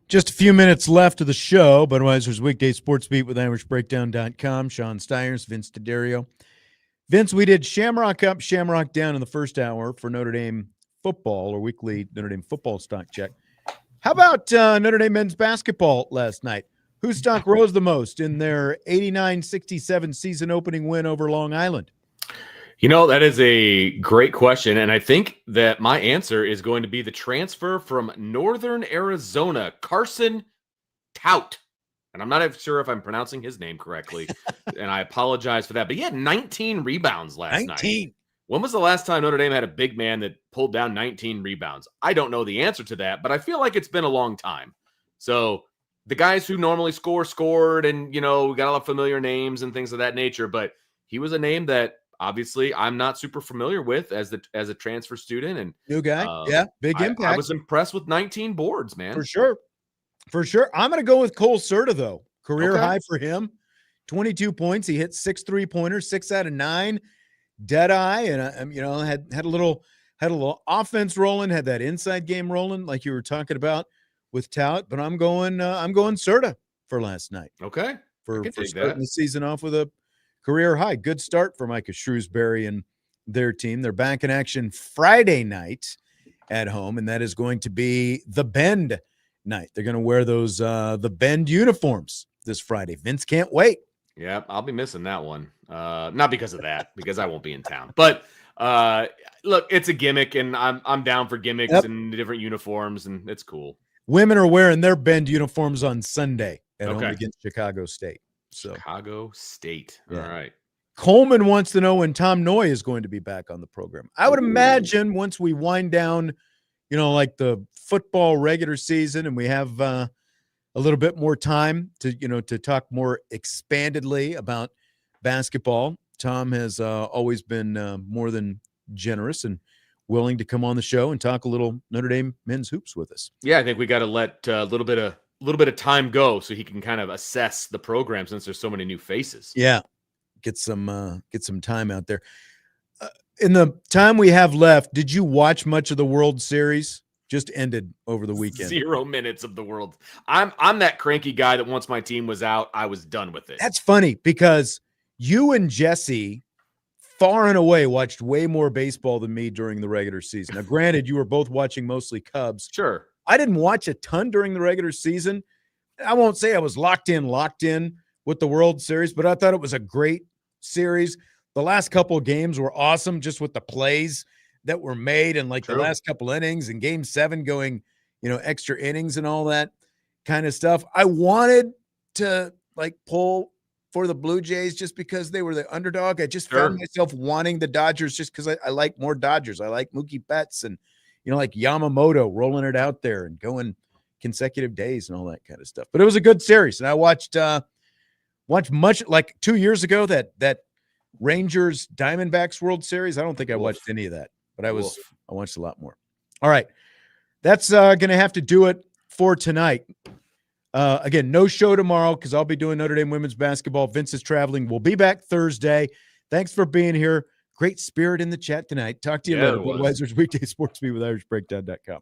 Just a few minutes left of the show. Budweiser's Weekday Sports Beat with IrishBreakdown.com. Sean Steyers, Vince D'Addario. Vince, we did Shamrock Up, Shamrock Down in the first hour for Notre Dame football, or weekly Notre Dame football stock check. How about Notre Dame men's basketball last night? Whose stock rose the most in their 89-67 season opening win over Long Island? That is a great question, and I think that my answer is going to be the transfer from Northern Arizona, Carson Tout. And I'm not sure if I'm pronouncing his name correctly, and I apologize for that. But he had 19 rebounds last night. When was the last time Notre Dame had a big man that pulled down 19 rebounds? I don't know the answer to that, but I feel like it's been a long time. So the guys who normally scored, and, we got a lot of familiar names and things of that nature, but he was a name that obviously I'm not super familiar with as a transfer student. And new guy. Big impact. I was impressed with 19 boards, man. For sure. I'm going to go with Cole Serta, though. Career high for him. 22 points. He hit 6 3-pointers, 6 out of 9. Dead eye, and had a little offense rolling, had that inside game rolling like you were talking about with Tout. But I'm going Serta for last night. Okay. For starting the season off with a career high. Good start for Micah Shrewsbury and their team. They're back in action Friday night at home, and that is going to be the Bend night. They're going to wear those the Bend uniforms this Friday. Vince can't wait. Yeah, I'll be missing that one. Not because of that, because I won't be in town. But look, it's a gimmick, and I'm down for gimmicks and different uniforms, and it's cool. Women are wearing their Bend uniforms on Sunday at home against Chicago State. So Chicago State. All right. Coleman wants to know when Tom Noy is going to be back on the program. I would imagine once we wind down, like the football regular season, and we have a little bit more time to talk more expandedly about basketball. Tom has always been more than generous and willing to come on the show and talk a little Notre Dame men's hoops with us. Yeah, I think we got to let a little bit of time go so he can kind of assess the program since there's so many new faces. Yeah, get some time out there. In the time we have left, did you watch much of the World Series? Just ended over the weekend. 0 minutes of the world. I'm that cranky guy that once my team was out, I was done with it. That's funny because you and Jesse far and away watched way more baseball than me during the regular season. Now, granted, you were both watching mostly Cubs. Sure. I didn't watch a ton during the regular season. I won't say I was locked in with the World Series, but I thought it was a great series. The last couple of games were awesome, just with the plays that were made and the last couple innings and Game 7 going, extra innings and all that kind of stuff. I wanted to pull for the Blue Jays just because they were the underdog. I just found myself wanting the Dodgers just because I like more Dodgers. I like Mookie Betts and, like Yamamoto rolling it out there and going consecutive days and all that kind of stuff. But it was a good series. And I watched much 2 years ago that Rangers Diamondbacks World Series. I don't think I watched any of that, but I watched a lot more. All right. That's going to have to do it for tonight. Again, no show tomorrow because I'll be doing Notre Dame women's basketball. Vince is traveling. We'll be back Thursday. Thanks for being here. Great spirit in the chat tonight. Talk to you later. Budweiser's Weekday Sports Beat with IrishBreakdown.com.